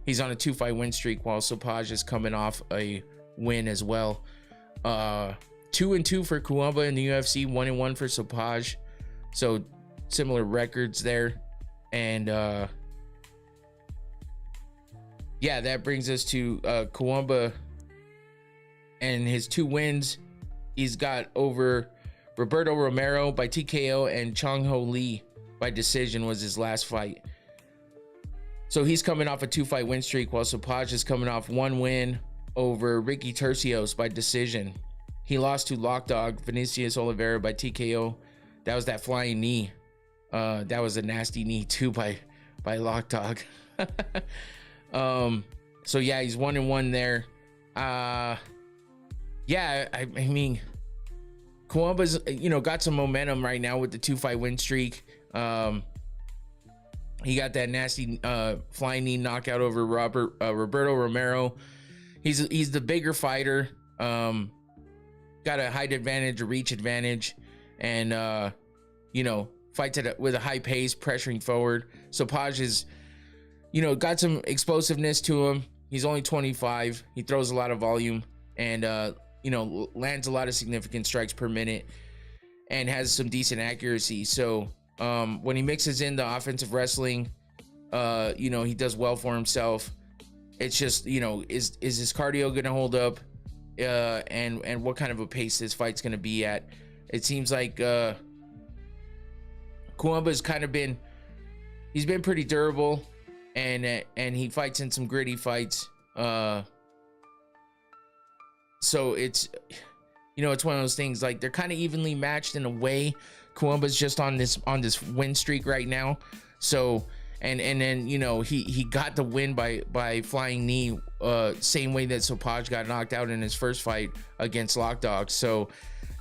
He's on a 2-fight win streak, while Sopage is coming off a win as well. 2-2 for Kuamba in the UFC, 1-1 for Sopage. So similar records there. And yeah, that brings us to Kuamba and his 2 wins. He's got over Roberto Romero by TKO and Chong Ho Lee by decision was his last fight. So he's coming off a 2-fight win streak, while Sopage is coming off 1 win over Ricky Tercios by decision. He lost to Lockdog Vinicius Oliveira by TKO. That was that flying knee. That was a nasty knee too by Lockdog. So yeah, he's 1-1 there. Yeah, I mean, Kuamba's, you know, got some momentum right now with the 2-fight win streak. He got that nasty flying knee knockout over Roberto Romero. He's the bigger fighter. Got a height advantage, a reach advantage, and you know, fights with a high pace, pressuring forward. Sopage is, you know, got some explosiveness to him. He's only 25. He throws a lot of volume, and you know, lands a lot of significant strikes per minute, and has some decent accuracy. So when he mixes in the offensive wrestling, you know, he does well for himself. It's just, you know, is his cardio gonna hold up, and what kind of a pace this fight's gonna be at? It seems like Kuamba's kind of been, he's been pretty durable, and he fights in some gritty fights. So it's, you know, it's one of those things, like they're kind of evenly matched in a way. Kuamba's just on this win streak right now. So and then, you know, he got the win by flying knee, same way that Sopage got knocked out in his first fight against Lockdog. So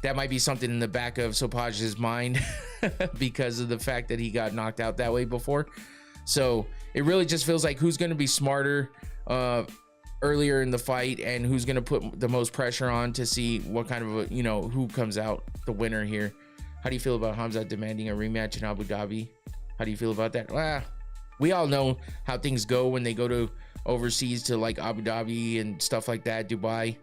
that might be something in the back of Sopage's mind because of the fact that he got knocked out that way before. So it really just feels like who's going to be smarter earlier in the fight and who's going to put the most pressure on to see what kind of a, who comes out the winner here. How do you feel about Hamzat demanding a rematch in Abu Dhabi? How do you feel about that? Well, we all know how things go when they go to overseas to like Abu Dhabi and stuff like that, Dubai.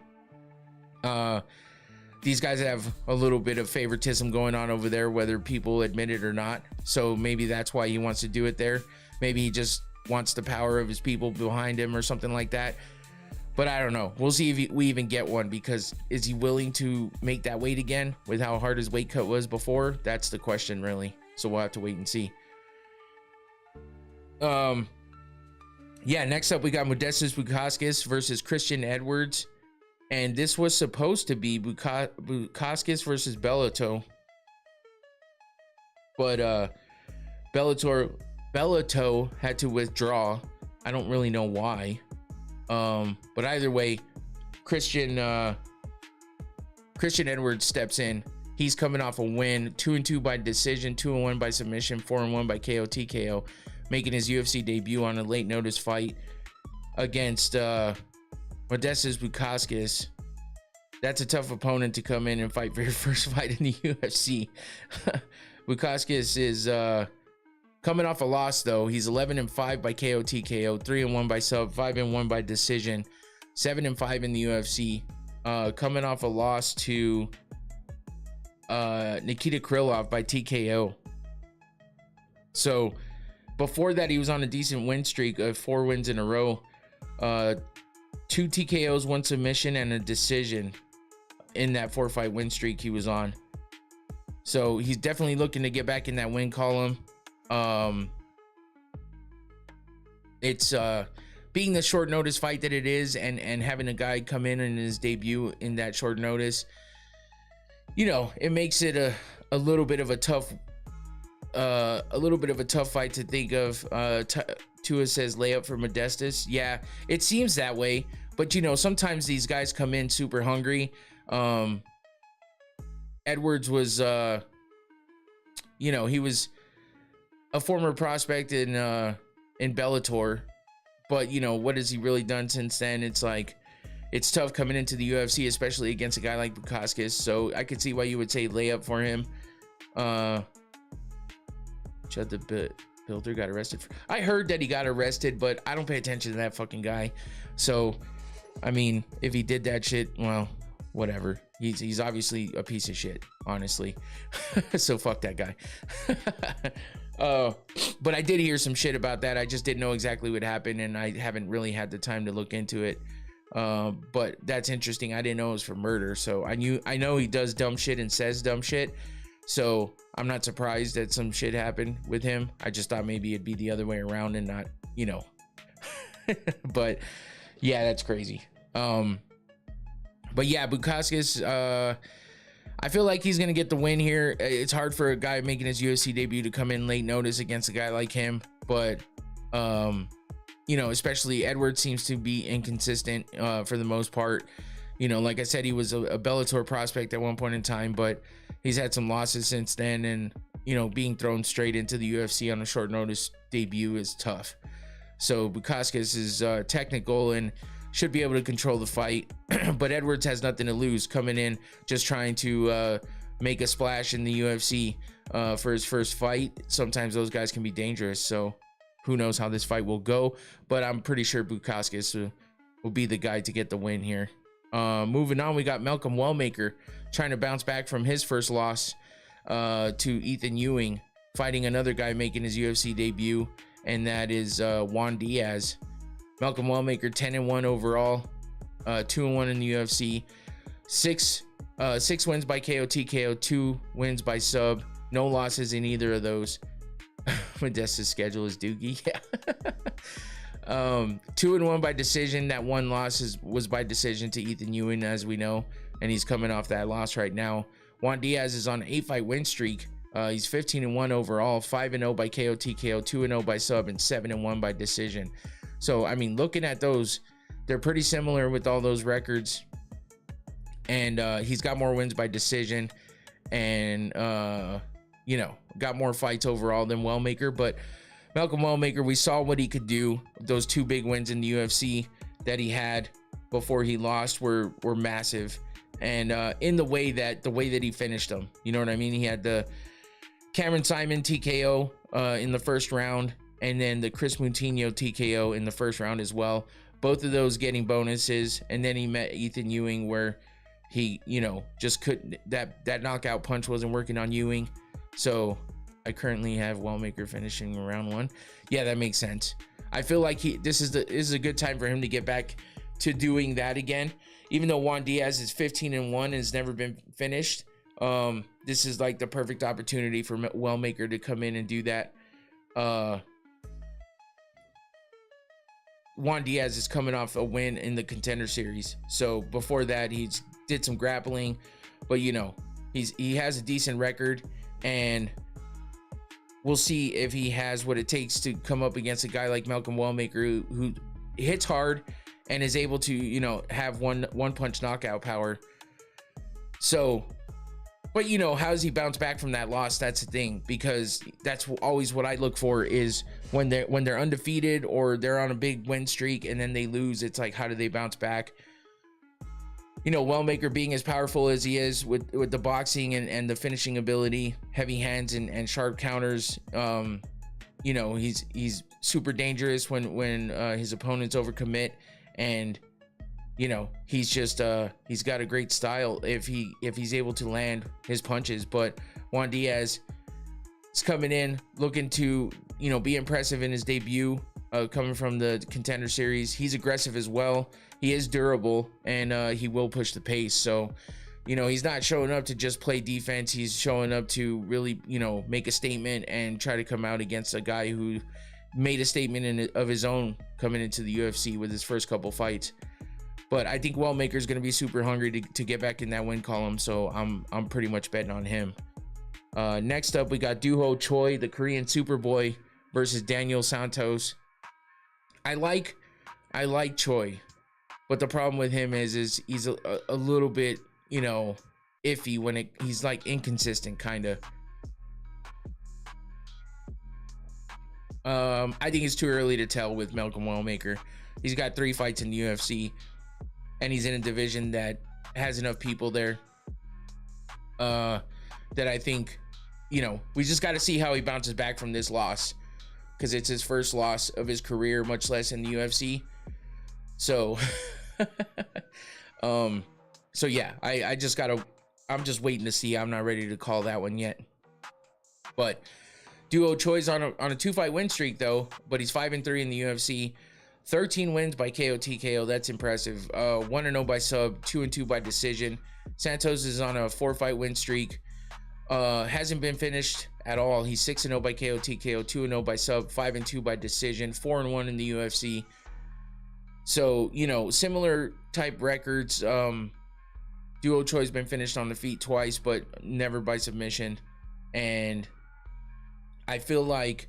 These guys have a little bit of favoritism going on over there, whether people admit it or not. So maybe that's why he wants to do it there. Maybe he just wants the power of his people behind him or something like that. But I don't know. We'll see if we even get one, because is he willing to make that weight again with how hard his weight cut was before? That's the question, really. So we'll have to wait and see. Yeah, next up we got Modestas Bukauskas versus Christian Edwards. And this was supposed to be Bukauskas versus Bellator. But Bellator had to withdraw. I don't really know why. But either way, Christian Edwards steps in. He's coming off a win, 2-2 by decision, 2-1 by submission, 4-1 by KO TKO, making his UFC debut on a late notice fight against Modestas Bukauskas. That's a tough opponent to come in and fight for your first fight in the UFC. Bukauskas is coming off a loss, though. He's 11-5 by KO TKO, 3-1 by sub, 5-1 by decision, 7-5 in the UFC. Coming off a loss to Nikita Krylov by TKO. So before that, he was on a decent win streak of 4 wins in a row. 2 TKOs, 1 submission, and a decision in that 4-fight win streak he was on. So he's definitely looking to get back in that win column. It's being the short notice fight that it is, and having a guy come in his debut in that short notice, it makes it a little bit of a tough fight to think of. Tua says layup for Modestas. Yeah, it seems that way, but sometimes these guys come in super hungry. Edwards was he was a former prospect in Bellator, but what has he really done since then? It's like, it's tough coming into the UFC, especially against a guy like Bukauskas. So I could see why you would say layup for him. Chad the Builder got arrested. I heard that he got arrested, but I don't pay attention to that fucking guy. So, I mean, if he did that shit, well, whatever. He's obviously a piece of shit, honestly. So fuck that guy. But I did hear some shit about that. I just didn't know exactly what happened, and I haven't really had the time to look into it. But that's interesting. I didn't know it was for murder. So I know he does dumb shit and says dumb shit. So I'm not surprised that some shit happened with him. I just thought maybe it'd be the other way around and not, but yeah, that's crazy. But yeah, Bukauskas, I feel like he's going to get the win here. It's hard for a guy making his UFC debut to come in late notice against a guy like him. But, especially Edwards seems to be inconsistent for the most part. Like I said, he was a Bellator prospect at one point in time, but he's had some losses since then. And, being thrown straight into the UFC on a short notice debut is tough. So Bukauskas is technical and should be able to control the fight. But Edwards has nothing to lose, coming in just trying to make a splash in the UFC for his first fight. Sometimes those guys can be dangerous, so who knows how this fight will go, but I'm pretty sure Bukauskas will be the guy to get the win here. Moving on, we got Malcolm Wellmaker trying to bounce back from his first loss to Ethan Ewing, fighting another guy making his UFC debut, and that is Juan Diaz. Malcolm Wellmaker 10-1 overall, 2-1 in the UFC, six wins by KO TKO, 2 wins by sub, no losses in either of those. Modesta's schedule is doogie. 2-1 by decision. That one loss was by decision to Ethan Ewing, as we know, and he's coming off that loss right now. Juan Diaz is on an 8-fight win streak. He's 15-1 overall, 5-0 by KO TKO, 2-0 by sub, and 7-1 by decision. So, I mean, looking at those, they're pretty similar with all those records. And he's got more wins by decision and, got more fights overall than Wellmaker. But Malcolm Wellmaker, we saw what he could do. Those 2 big wins in the UFC that he had before he lost were massive, and in the way that he finished them, you know what I mean? He had the Cameron Simon TKO in the first round, and then the Chris Moutinho TKO in the first round as well. Both of those getting bonuses, and then he met Ethan Ewing, where he, you know, just couldn't, that knockout punch wasn't working on Ewing. So I currently have Wellmaker finishing round 1. Yeah, that makes sense. I feel like this is a good time for him to get back to doing that again. Even though Juan Diaz is 15-1 and has never been finished, this is like the perfect opportunity for Wellmaker to come in and do that. Juan Diaz is coming off a win in the Contender Series, so before that he did some grappling, but you know, he has a decent record, and we'll see if he has what it takes to come up against a guy like Malcolm Wellmaker who hits hard and is able to, you know, have one punch knockout power. So, but you know, how does he bounce back from that loss? That's the thing, because that's always what I look for, is when they're undefeated or they're on a big win streak and then they lose, it's like, how do they bounce back? You know, Wellmaker being as powerful as he is with the boxing and the finishing ability, heavy hands and sharp counters, you know, he's super dangerous when his opponents overcommit, and you know, he's just he's got a great style if he's able to land his punches. But Juan Diaz is coming in looking to, you know, be impressive in his debut, coming from the Contender Series. He's aggressive as well. He is durable, and he will push the pace. So, you know, he's not showing up to just play defense. He's showing up to really, you know, make a statement and try to come out against a guy who made a statement of his own coming into the UFC with his first couple fights. But I think Wellmaker is going to be super hungry to get back in that win column, so I'm pretty much betting on him. Next up, we got Doo Ho Choi, the Korean Superboy, versus Daniel Santos. I like Choi, but the problem with him is he's a little bit, you know, iffy when he's like inconsistent, kind of. I think it's too early to tell with Malcolm Wellmaker. He's got 3 fights in the UFC, and he's in a division that has enough people there that I think, you know, we just got to see how he bounces back from this loss, because it's his first loss of his career, much less in the UFC. So so yeah, I'm just waiting to see. I'm not ready to call that one yet. But Doo Ho Choi's on a 2-fight win streak though, but he's 5-3 in the UFC. 13 wins by KO TKO. That's impressive. 1-0 by sub, 2-2 by decision. Santos is on a 4-fight win streak. Hasn't been finished at all. He's 6-0 by KO TKO, 2-0 by sub, 5-2 by decision, 4-1 in the UFC. So, you know, similar type records. Doo Ho Choi's been finished on the feet twice, but never by submission. And I feel like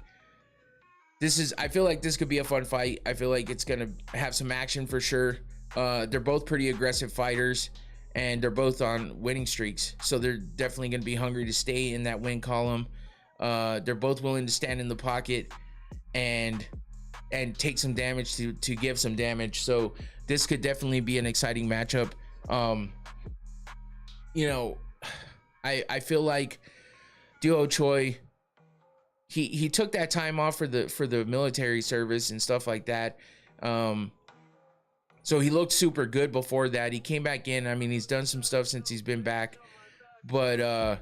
this could be a fun fight. I feel like it's gonna have some action for sure. They're both pretty aggressive fighters, and they're both on winning streaks, so they're definitely gonna be hungry to stay in that win column. They're both willing to stand in the pocket and take some damage to give some damage. So this could definitely be an exciting matchup. You know, I feel like Doo Ho Choi, he took that time off for the military service and stuff like that. So he looked super good before that. He came back in. I mean, he's done some stuff since he's been back, but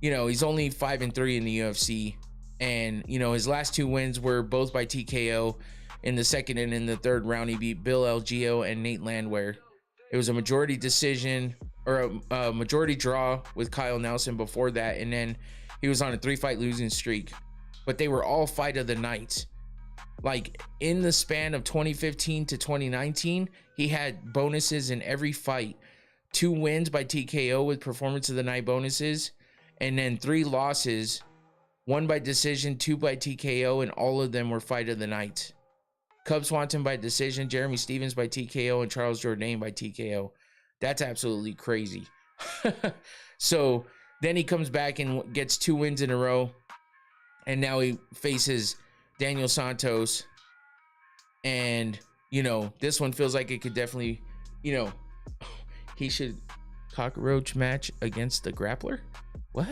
you know, he's only 5-3 in the UFC, and you know, his last 2 wins were both by TKO. In the second and in the third round, he beat Bill Algeo and Nate Landwehr. It was a majority decision, or a majority draw with Kyle Nelson before that, and then he was on a 3-fight losing streak, but they were all fight of the night. Like in the span of 2015 to 2019, he had bonuses in every fight. 2 wins by TKO with performance of the night bonuses, and then 3 losses, 1 by decision, 2 by TKO, and all of them were fight of the night. Cub Swanson by decision, Jeremy Stevens by TKO, and Charles Jourdain by TKO. That's absolutely crazy. So then he comes back and gets 2 wins in a row and now he faces Daniel Santos. And, you know, this one feels like it could definitely, you know, he should cockroach match against the grappler. What?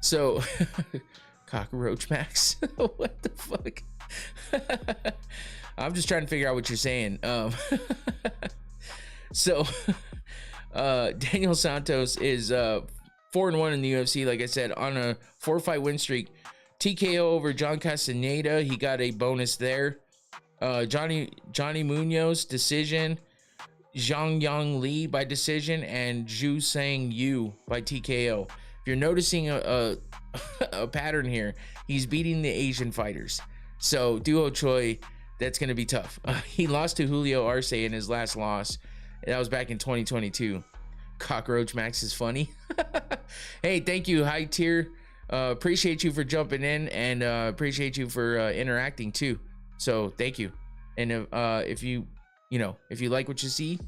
So cockroach max. What the fuck? I'm just trying to figure out what you're saying. So Daniel Santos is 4-1 in the UFC, like I said, on a 4-fight win streak. TKO over John Castaneda. He got a bonus there. Johnny Munoz decision. Zhang Yang Li by decision, and Zhu Sang Yu by TKO. If you're noticing a pattern here, he's beating the Asian fighters. So Duo Choi, that's going to be tough. He lost to Julio Arce in his last loss. That was back in 2022. Cockroach Max is funny. Hey, thank you, High Tier. Appreciate you for jumping in, and appreciate you for interacting too. So thank you. And if you like what you see,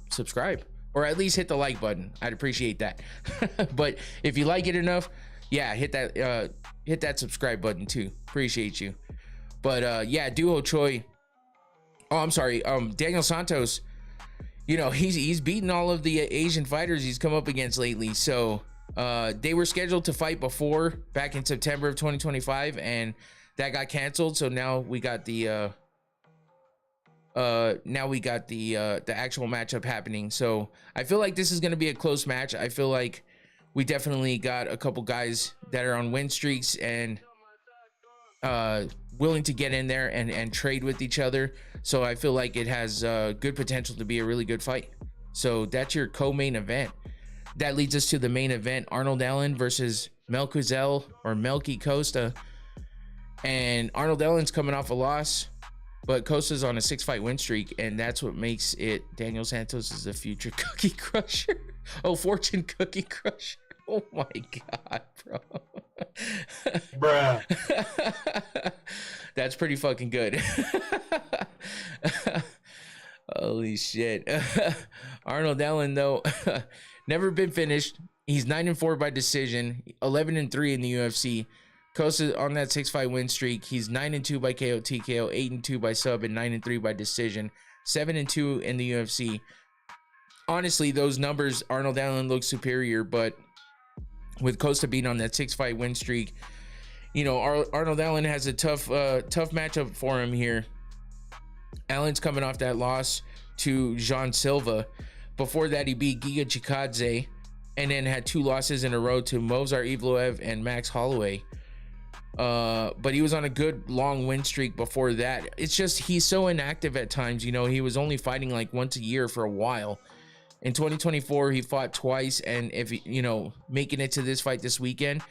subscribe, or at least hit the like button. I'd appreciate that. But if you like it enough, yeah, hit that subscribe button too. Appreciate you. But yeah, Duo Choi. Oh, I'm sorry. Daniel Santos. You know, he's beaten all of the Asian fighters he's come up against lately. So they were scheduled to fight before, back in September of 2025, and that got canceled. So now we got the actual matchup happening. So I feel like this is going to be a close match. I feel like we definitely got a couple guys that are on win streaks and willing to get in there and trade with each other. So I feel like it has good potential to be a really good fight. So that's your co-main event. That leads us to the main event: Arnold Allen versus Melky Costa. And Arnold Allen's coming off a loss, but Costa's on a 6-fight win streak, and that's what makes it Daniel Santos is the future cookie crusher. Oh, fortune cookie crusher. Oh my god, bro. Bruh. That's pretty fucking good. Holy shit. Arnold Allen, though, never been finished. He's 9-4 by decision, 11-3 in the UFC. Costa on that 6-fight win streak. He's 9-2 by KO TKO, 8-2 by sub, and 9-3 by decision, 7-2 in the UFC. Honestly, those numbers, Arnold Allen looks superior, but with Costa being on that 6-fight win streak, you know, Arnold Allen has a tough matchup for him here. Allen's coming off that loss to Jean Silva. Before that, he beat Giga Chikadze, and then had 2 losses in a row to Movsar Evloev and Max Holloway. But he was on a good long win streak before that. It's just he's so inactive at times. You know, he was only fighting like once a year for a while. In 2024, he fought twice, and if he, you know, making it to this fight this weekend,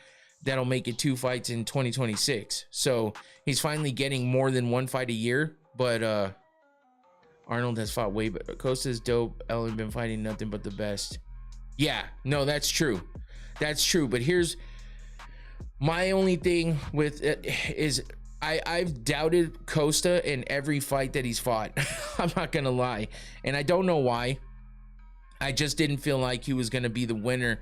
that'll make it 2 fights in 2026. So he's finally getting more than 1 fight a year. But Arnold has fought way better. Costa's dope. Allen been fighting nothing but the best. Yeah, no, that's true. That's true. But here's my only thing with it is I've doubted Costa in every fight that he's fought. I'm not gonna lie, and I don't know why. I just didn't feel like he was gonna be the winner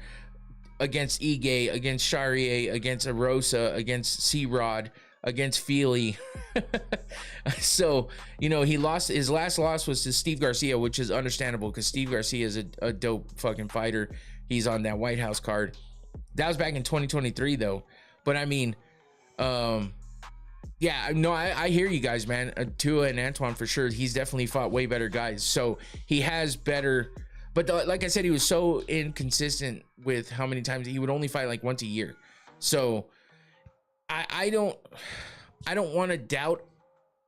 against Ige, against Charrier, against Arosa, against C-Rod, against Feely. So, you know, he lost. His last loss was to Steve Garcia, which is understandable because Steve Garcia is a dope fucking fighter. He's on that White House card. That was back in 2023 though. But I mean, yeah, no, I hear you guys, man. Tua and Antoine for sure. He's definitely fought way better guys. So he has better, but like I said, he was so inconsistent with how many times he would only fight like once a year. So I don't want to doubt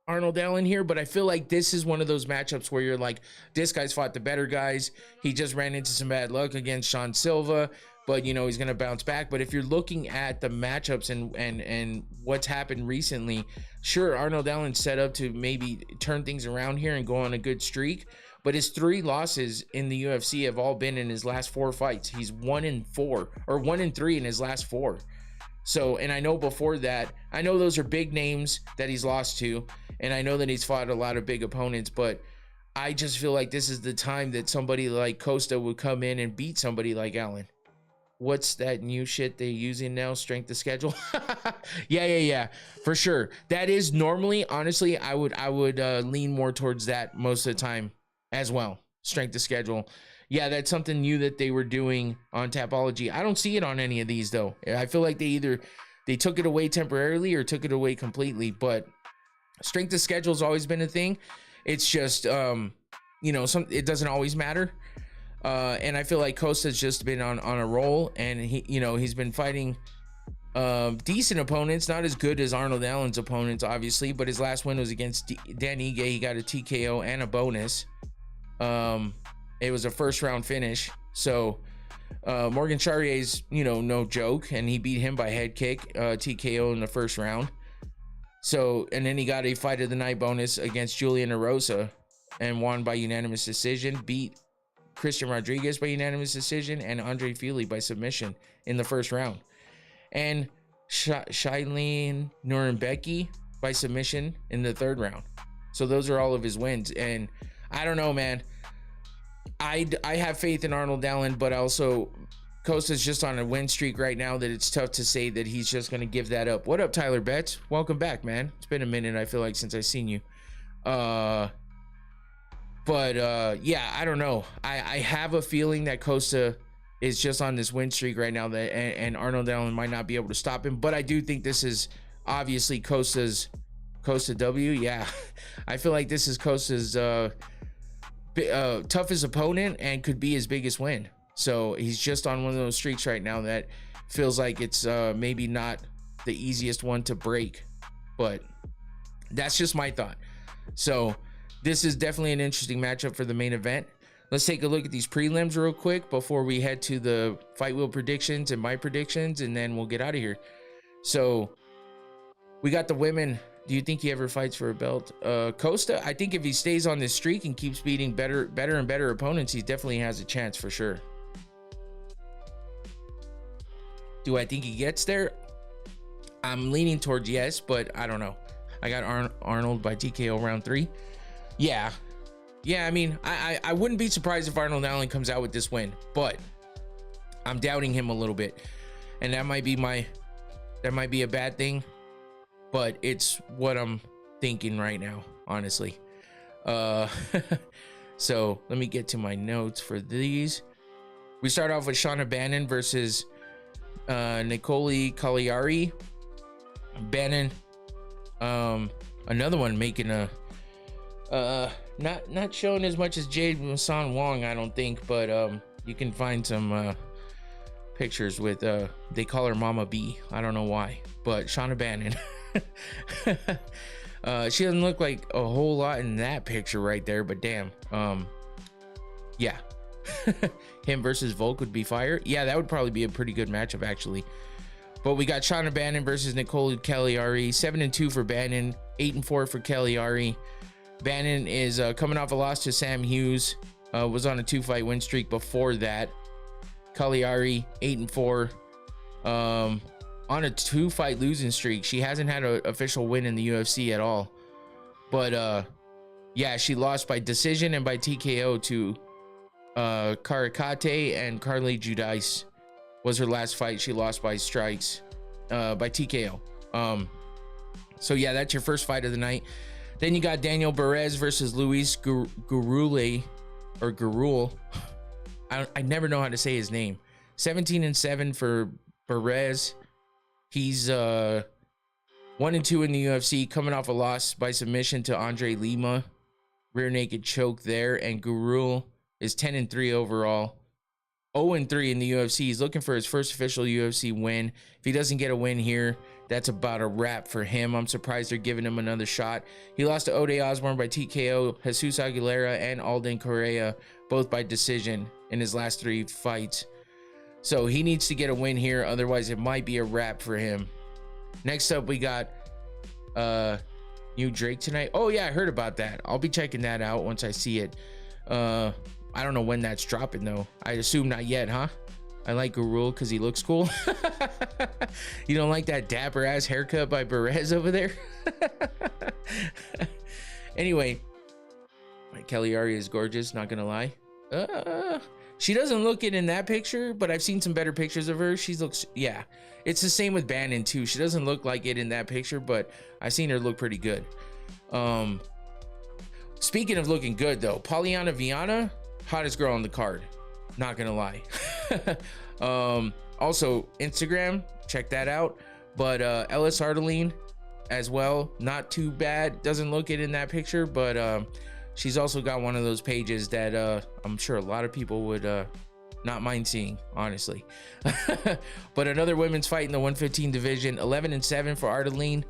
Arnold Allen here, but I feel like this is one of those matchups where you're like, this guy's fought the better guys. He just ran into some bad luck against Sean Silva, but you know, he's going to bounce back. But if you're looking at the matchups and what's happened recently, sure, Arnold Allen set up to maybe turn things around here and go on a good streak, but his 3 losses in the UFC have all been in his last 4 fights. He's 1-4 or 1-3 in his last 4. So, and I know before that, I know those are big names that he's lost to, and I know that he's fought a lot of big opponents, but I just feel like this is the time that somebody like Costa would come in and beat somebody like Allen. What's that new shit they're using now? Strength of schedule. Yeah, for sure. That is normally, honestly, I would lean more towards that most of the time as well. Strength of schedule. Yeah, that's something new that they were doing on Tapology. I don't see it on any of these though. I feel like they took it away temporarily or took it away completely, but strength of schedule has always been a thing. It's just, it doesn't always matter. And I feel like Costa's just been on a roll, and he's been fighting decent opponents, not as good as Arnold Allen's opponents, obviously, but his last win was against Dan Ige. He got a TKO and a bonus. It was a first round finish. So Morgan Charrier's, no joke, and he beat him by head kick, TKO in the first round. So, and then he got a fight of the night bonus against Julian Erosa and won by unanimous decision, beat Christian Rodriguez by unanimous decision, and Andre Fili by submission in the first round. And Shailene Nurenbeki by submission in the third round. So those are all of his wins. And I don't know, man. I have faith in Arnold Allen, but also Costa's just on a win streak right now that it's tough to say that he's just going to give that up. What up, Tyler Betts? Welcome back, man. It's been a minute, I feel like, since I've seen you. Yeah, I don't know. I have a feeling that Costa is just on this win streak right now, that and Arnold Allen might not be able to stop him. But I do think this is obviously Costa W. Yeah, I feel like this is Costa's toughest opponent and could be his biggest win. So he's just on one of those streaks right now that feels like it's maybe not the easiest one to break. But that's just my thought. So this is definitely an interesting matchup for the main event. Let's take a look at these prelims real quick before we head to the fight wheel predictions and my predictions, and then we'll get out of here. So we got the women. Do you think he ever fights for a belt? Costa, I think if he stays on this streak and keeps beating better and better opponents, he definitely has a chance for sure. Do I think he gets there? I'm leaning towards yes, but I don't know. I got Arnold by TKO round 3. Yeah, I mean, I wouldn't be surprised if Arnold Allen comes out with this win, but I'm doubting him a little bit, and that might be a bad thing, but it's what I'm thinking right now, honestly. So let me get to my notes for these. We start off with Shauna Bannon versus Nicole Cagliari. Bannon, another one making a not showing as much as Jade Masan Wong, I don't think, but you can find some pictures with they call her Mama B. I don't know why, but Shauna Bannon. She doesn't look like a whole lot in that picture right there, but damn. Yeah. Him versus Volk would be fire. Yeah, that would probably be a pretty good matchup, actually. But we got Shauna Bannon versus Nicole Cagliari. 7-2 for Bannon, 8-4 for Cagliari. Bannon is coming off a loss to Sam Hughes. Was on a 2-fight win streak before that. Cagliari 8-4. On a 2-fight losing streak. She hasn't had an official win in the UFC at all. But yeah, she lost by decision and by TKO to Karikate, and Carly Judice was her last fight. She lost by strikes, by TKO. So yeah, that's your first fight of the night. Then you got Daniel Perez versus Luis Gurule, or Gurule. I never know how to say his name. 17-7 for Perez. He's 1-2 in the UFC, coming off a loss by submission to Andre Lima. Rear naked choke there, and Gurule is 10-3 overall. 0-3 in the UFC. He's looking for his first official UFC win. If he doesn't get a win here, that's about a wrap for him. I'm surprised they're giving him another shot. He lost to Ode Osborne by TKO, Jesus Aguilera, and Alden Correa, both by decision in his last 3 fights. So he needs to get a win here, otherwise it might be a wrap for him. Next up, we got new Drake tonight. Oh yeah, I heard about that. I'll be checking that out once I see it. I don't know when that's dropping though. I assume not yet, huh? I like Gurule because he looks cool. You don't like that dapper ass haircut by Perez over there? Anyway, my Kelly is gorgeous, not gonna lie. She doesn't look it in that picture, but I've seen some better pictures of her. She looks, yeah. It's the same with Bannon too. She doesn't look like it in that picture, but I've seen her look pretty good. Speaking of looking good though, Polyana Viana, hottest girl on the card. Not gonna lie. Also Instagram, check that out. But Ellis Ardeline as well, not too bad. Doesn't look it in that picture, but she's also got one of those pages that I'm sure a lot of people would not mind seeing, honestly. But another women's fight in the 115 division, 11-7 for Ardeline,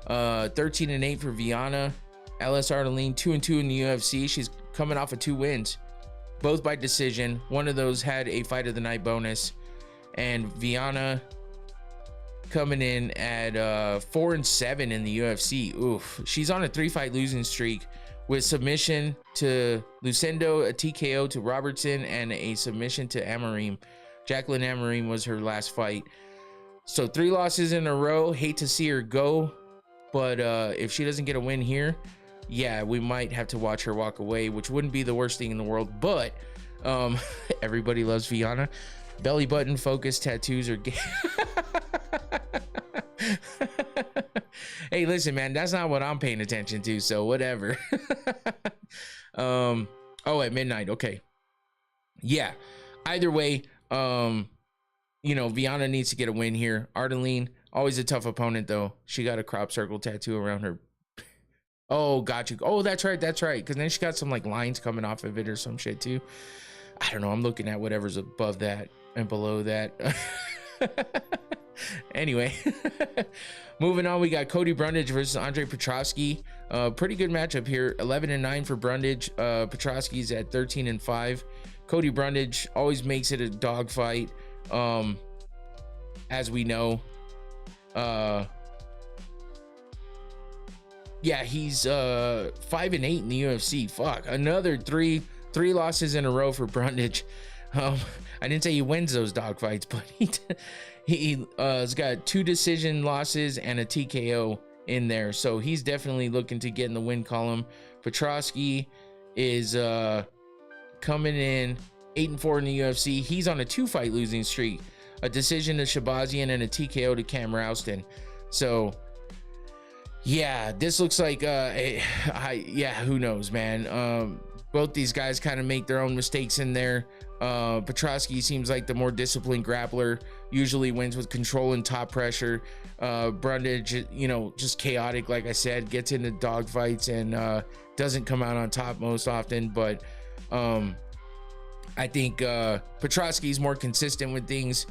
13-8 for Viana. Ellis Ardeline 2-2 in the UFC. She's coming off of 2 wins, both by decision. One of those had a fight of the night bonus, and Viana coming in at 4-7 in the UFC. Oof, she's on a 3-fight losing streak with submission to Lucindo, a TKO to Robertson, and a submission to Amorim. Jacqueline Amorim was her last fight. So 3 losses in a row. Hate to see her go, but if she doesn't get a win here, yeah, we might have to watch her walk away, which wouldn't be the worst thing in the world. But everybody loves Viana. Belly button focused tattoos are gay. Hey, listen, man, that's not what I'm paying attention to, so whatever. Oh, at midnight, okay. Yeah, either way, you know, Viana needs to get a win here. Ardeline, always a tough opponent though. She got a crop circle tattoo around her. Oh, got you. Oh, that's right, because then she got some like lines coming off of it or some shit too. I don't know, I'm looking at whatever's above that and below that. Anyway, moving on, we got Cody Brundage versus Andre Petroski. Pretty good matchup here. 11-9 for Brundage. Petroski's at 13-5. Cody Brundage always makes it a dogfight, as we know. Yeah, he's 5-8 in the UFC. Fuck, another three losses in a row for Brundage. I didn't say he wins those dogfights, but he's got 2 decision losses and a TKO in there, so he's definitely looking to get in the win column. Petroski is coming in 8-4 in the UFC. He's on a 2-fight losing streak, a decision to Shabazian and a TKO to Cam Rouston. So yeah, this looks like who knows, man. Both these guys kind of make their own mistakes in there. Petroski seems like the more disciplined grappler, usually wins with control and top pressure. Brundage, you know, just chaotic, like I said, gets into dogfights and doesn't come out on top most often. But I think Petroski's more consistent with things,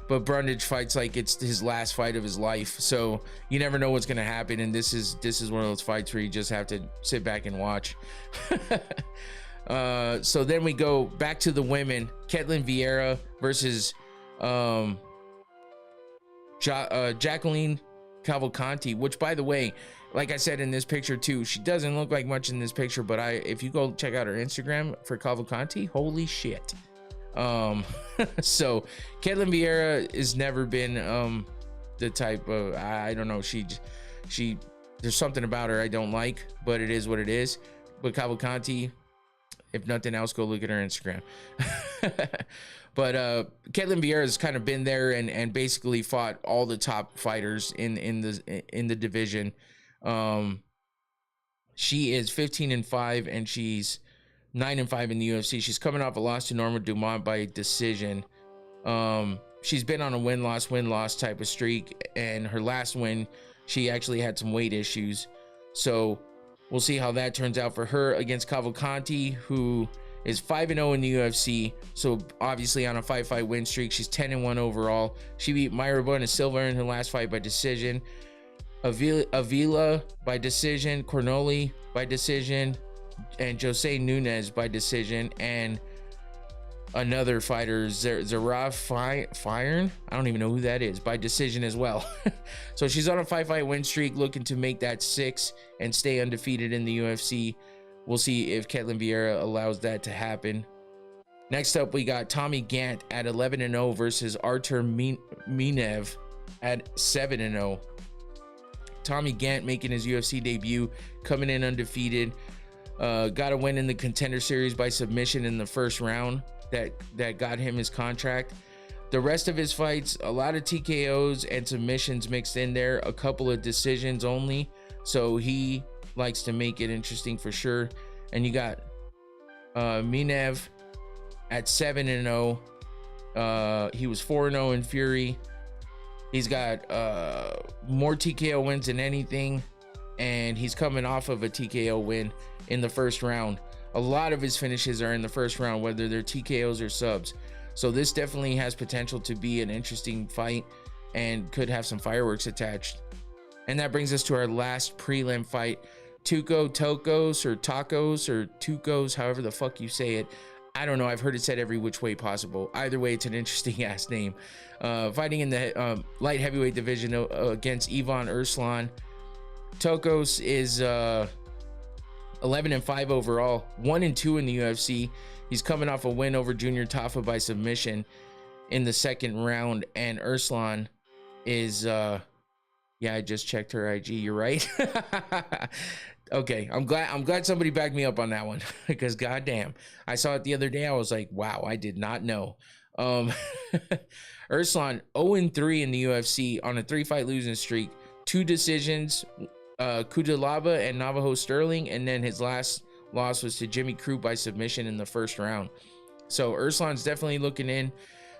but Brundage fights like it's his last fight of his life. So you never know what's gonna happen, and this is one of those fights where you just have to sit back and watch. So then we go back to the women. Ketlin Vieira versus Jacqueline Cavalcanti, which, by the way, like I said in this picture too, she doesn't look like much in this picture, but if you go check out her Instagram for Cavalcanti, holy shit. So Ketlin Vieira has never been the type of, I don't know, she there's something about her I don't like, but it is what it is. But Cavalcanti, if nothing else, go look at her Instagram. But Ketlin Vieira has kind of been there and basically fought all the top fighters in the division. She is 15-5 and she's 9-5 in the UFC. She's coming off a loss to Norma Dumont by decision. She's been on a win-loss type of streak, and her last win, she actually had some weight issues. So we'll see how that turns out for her against Cavalcanti, who is 5-0 in the UFC. So obviously on a 5-fight win streak. She's 10-1 overall. She beat Mayra Bueno Silva in her last fight by decision. Avila by decision. Cornoli by decision. And Jose Nunez by decision. And another fighter, Zaraf Firen, I don't even know who that is, by decision as well. So she's on a 5-fight win streak, looking to make that 6 and stay undefeated in the UFC. We'll see if Ketlin Vieira allows that to happen. Next up, we got Tommy Gant at 11-0 versus Artur Minev at 7-0. Tommy Gant making his UFC debut, coming in undefeated. Got a win in the Contender Series by submission in the first round that got him his contract. The rest of his fights, a lot of TKOs and submissions mixed in there, a couple of decisions only. So he likes to make it interesting for sure. And you got Minev at 7-0. He was 4-0 in Fury. He's got more TKO wins than anything, and he's coming off of a TKO win in the first round. A lot of his finishes are in the first round, whether they're TKOs or subs. So this definitely has potential to be an interesting fight and could have some fireworks attached. And that brings us to our last prelim fight. Tokos or Tukos, however the fuck you say it. I don't know. I've heard it said every which way possible. Either way, it's an interesting ass name. Fighting in the light heavyweight division against Ivan Erslan. Tokos is 11-5 overall, 1-2 in the UFC. He's coming off a win over Junior Tafa by submission in the second round, and Erslan is yeah, I just checked her IG. You're right. Okay, I'm glad somebody backed me up on that one, because goddamn, I saw it the other day. I was like, wow, I did not know. Erslan 0-3 in the UFC on a 3-fight losing streak, 2 decisions, Kudalaba and Navajo Sterling, and then his last loss was to Jimmy Crute by submission in the first round. So Erslan's definitely looking in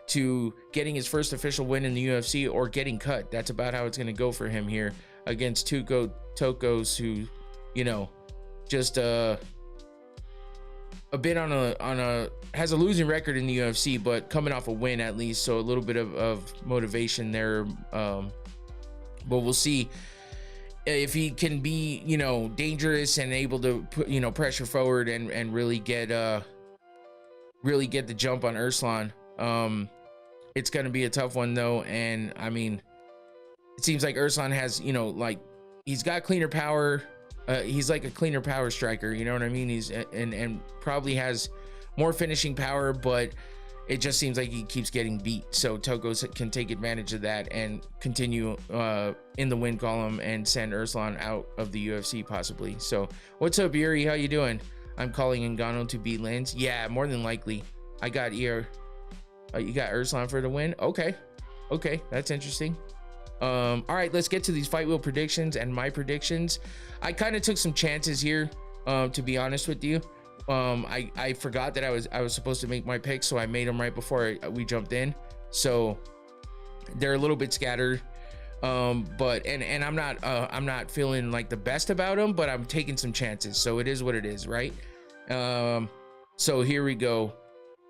to getting his first official win in the UFC or getting cut. That's about how it's going to go for him here against Tokos, who, you know, just a bit on a has a losing record in the UFC, but coming off a win at least, so a little bit of motivation there. But we'll see if he can be, you know, dangerous and able to put, you know, pressure forward and really get the jump on Erslan. It's going to be a tough one though, and I mean, it seems like Erslan has, you know, like, he's got cleaner power. He's like a cleaner power striker, you know what I mean? He's and probably has more finishing power, but it just seems like he keeps getting beat. So Tokos can take advantage of that and continue in the win column and send Erslan out of the UFC possibly. So what's up, Yuri? How you doing? I'm calling Ngannou to beat Lins. Yeah, more than likely. I got you got Erslan for the win. Okay, that's interesting. All right, let's get to these fight wheel predictions and my predictions. I kind of took some chances here, to be honest with you. I forgot that I was supposed to make my picks, so I made them right before we jumped in. So they're a little bit scattered, but I'm not feeling like the best about them, but I'm taking some chances. So it is what it is, right? So here we go.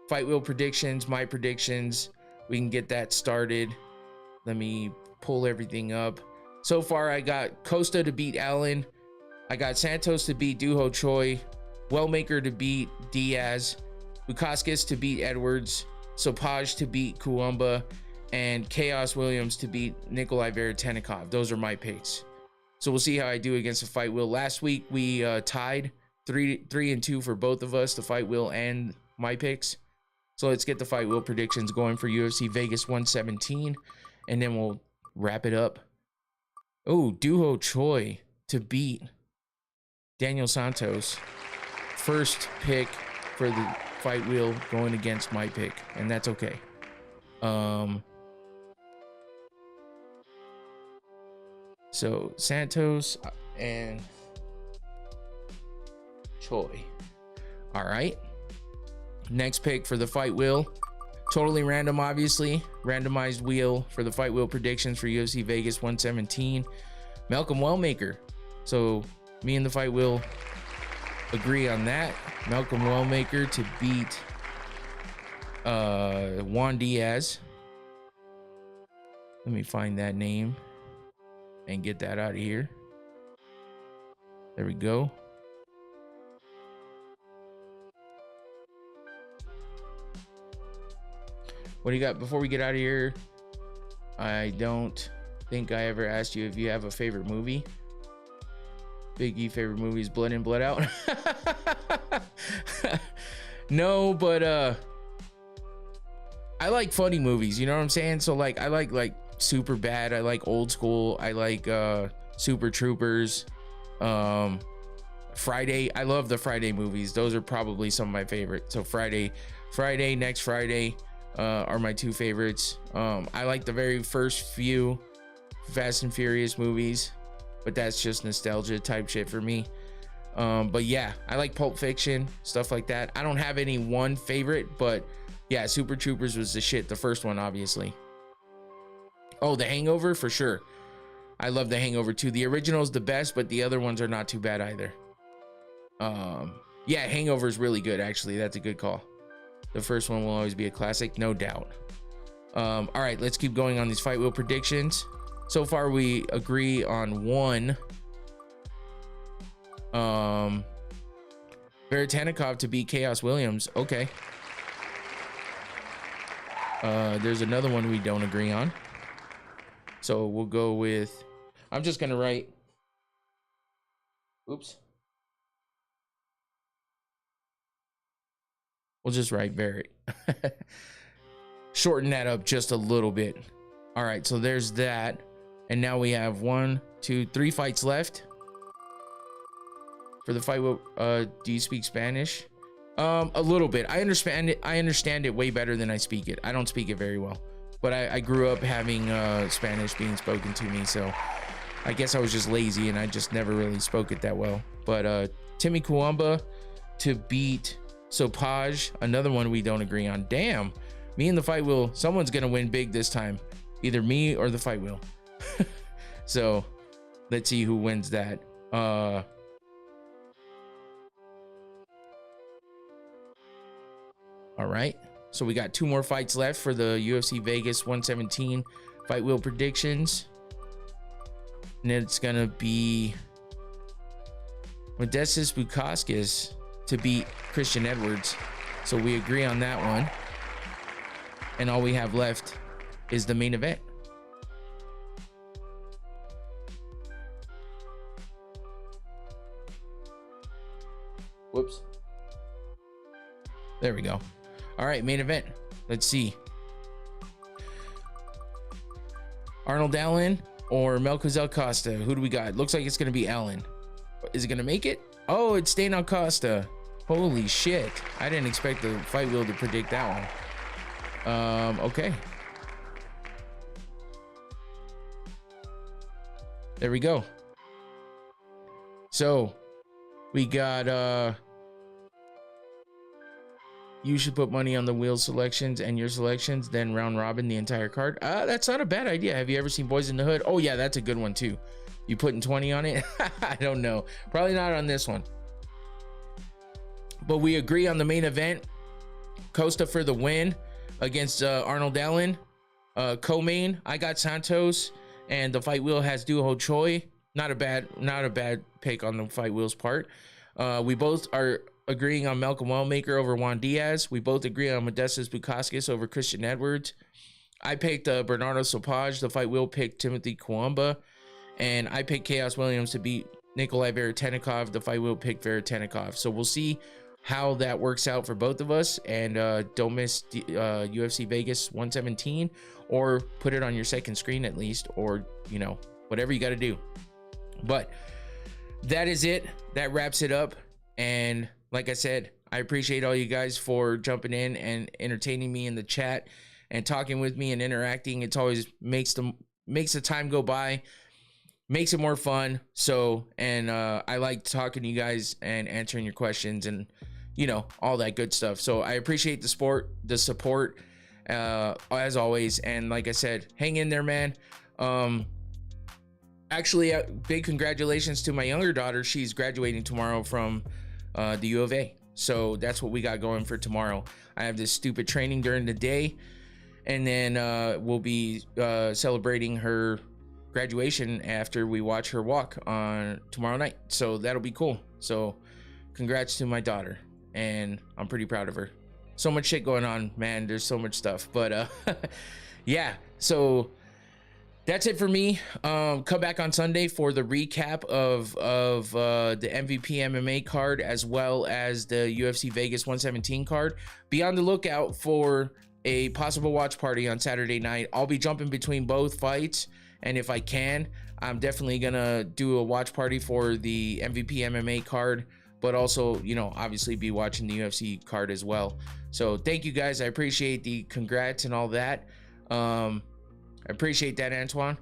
Fight wheel predictions, my predictions. We can get that started. Let me pull everything up. So far, I got Costa to beat Allen. I got Santos to beat Duho Choi. Wellmaker to beat Diaz. Bukaskis to beat Edwards. Sopaj to beat Kuumba. And Chaos Williams to beat Nikolai Veretennikov. Those are my picks. So we'll see how I do against the fight wheel. Last week, we tied 3-2 for both of us, the fight wheel and my picks. So let's get the fight wheel predictions going for UFC Vegas 117. And then we'll wrap it up. Oh, Duho Choi to beat Daniel Santos. First pick for the fight wheel going against my pick, and that's okay. So Santos and Choi. All right. Next pick for the fight wheel. Totally random, obviously. Randomized wheel for the fight wheel predictions for UFC Vegas 117. Malcolm Wellmaker. So me and the fight wheel agree on that. Malcolm Wellmaker to beat Juan Diaz. Let me find that name and get that out of here. There we go. What do you got before we get out of here? I don't think I ever asked you if you have a favorite movie. Big E favorite movie is Blood In, Blood Out. No, but I like funny movies, you know what I'm saying? So like I like Super Bad, I like Old School, I like Super Troopers, Friday. I love the Friday movies. Those are probably some of my favorites. So Friday, next Friday are my two favorites. I like the very first few Fast and Furious movies, but that's just nostalgia type shit for me. But yeah, I like Pulp Fiction, stuff like that. I don't have any one favorite, but yeah, Super Troopers was the shit. The first one, obviously. Oh, The Hangover for sure. I love The Hangover too. The original is the best, but the other ones are not too bad either. Yeah, Hangover is really good, actually. That's a good call. The first one will always be a classic, no doubt. All right, let's keep going on these Fight Wheel predictions. So far, we agree on one. Veritanikov to beat Chaos Williams. Okay. There's another one we don't agree on. So we'll go with, I'm just going to write, oops. We'll just write Verit. Shorten that up just a little bit. All right, so there's that. And now we have 1, 2, 3 fights left. For the fight, do you speak Spanish? A little bit. I understand it way better than I speak it. I don't speak it very well, but I grew up having Spanish being spoken to me, so I guess I was just lazy and I just never really spoke it that well. But Timmy Kuamba to beat Sopaj, another one we don't agree on. Damn, me and the Fight Wheel, someone's gonna win big this time, either me or the Fight Wheel. So let's see who wins that. All right, so we got 2 more fights left for the UFC Vegas 117 Fight Wheel predictions, and it's gonna be Modestas Bukauskas to beat Christian Edwards. So we agree on that one, and all we have left is the main event. Whoops. There we go. All right, main event. Let's see. Arnold Allen or Melquizael Costa? Who do we got? Looks like it's going to be Allen. Is it going to make it? Oh, it's Dana Costa. Holy shit. I didn't expect the Fight Wheel to predict that one. Okay. There we go. So we got you should put money on the wheel selections and your selections, then round robin the entire card. That's not a bad idea. Have you ever seen Boys in the Hood? Oh yeah, that's a good one too. You putting 20 on it? I don't know. Probably not on this one. But we agree on the main event. Costa for the win against Arnold Allen. Co-main, I got Santos, and the Fight Wheel has Doo Ho Choi. Not a bad pick on the Fight Wheel's part. We both are agreeing on Malcolm Wellmaker over Juan Diaz. We both agree on Modestas Bukauskas over Christian Edwards. I picked Bernardo Sopaj. The Fight Wheel picked Timothy Kuamba. And I picked Chaos Williams to beat Nikolai Veritanikov. The Fight Wheel picked Veritanikov. So we'll see how that works out for both of us. And don't miss UFC Vegas 117, or put it on your second screen at least, or, you know, whatever you got to do. But that is it. That wraps it up. And like I said, I appreciate all you guys for jumping in and entertaining me in the chat and talking with me and interacting. It's always makes the time go by, makes it more fun. So, and I like talking to you guys and answering your questions and, you know, all that good stuff. So I appreciate the support as always. And like I said, hang in there, man. Actually, big congratulations to my younger daughter. She's graduating tomorrow from the U of A. So that's what we got going for tomorrow. I have this stupid training during the day, and then we'll be celebrating her graduation after we watch her walk on tomorrow night. So that'll be cool. So congrats to my daughter, and I'm pretty proud of her. So much shit going on, man. There's so much stuff, but yeah. So that's it for me. Come back on Sunday for the recap of the MVP MMA card, as well as the UFC Vegas 117 card. Be on the lookout for a possible watch party on Saturday night. I'll be jumping between both fights, and if I can, I'm definitely gonna do a watch party for the MVP MMA card, but also, you know, obviously be watching the UFC card as well. So thank you guys. I appreciate the congrats and all that. I appreciate that, Antoine.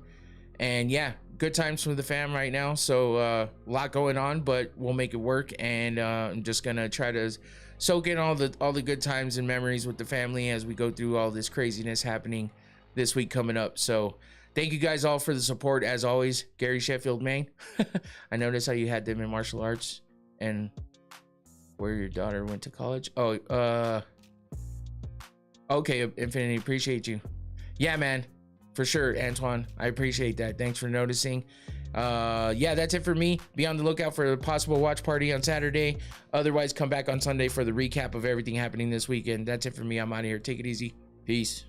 And yeah, good times for the fam right now. So a lot going on, but we'll make it work. And I'm just gonna try to soak in all the good times and memories with the family as we go through all this craziness happening this week coming up. So thank you guys all for the support as always. Gary Sheffield, Maine. I noticed how you had them in martial arts and where your daughter went to college. Oh, okay, Infinity, appreciate you. Yeah, man, for sure, Antoine, I appreciate that. Thanks for noticing. Yeah, that's it for me. Be on the lookout for a possible watch party on Saturday. Otherwise, come back on Sunday for the recap of everything happening this weekend. That's it for me. I'm out of here. Take it easy. Peace.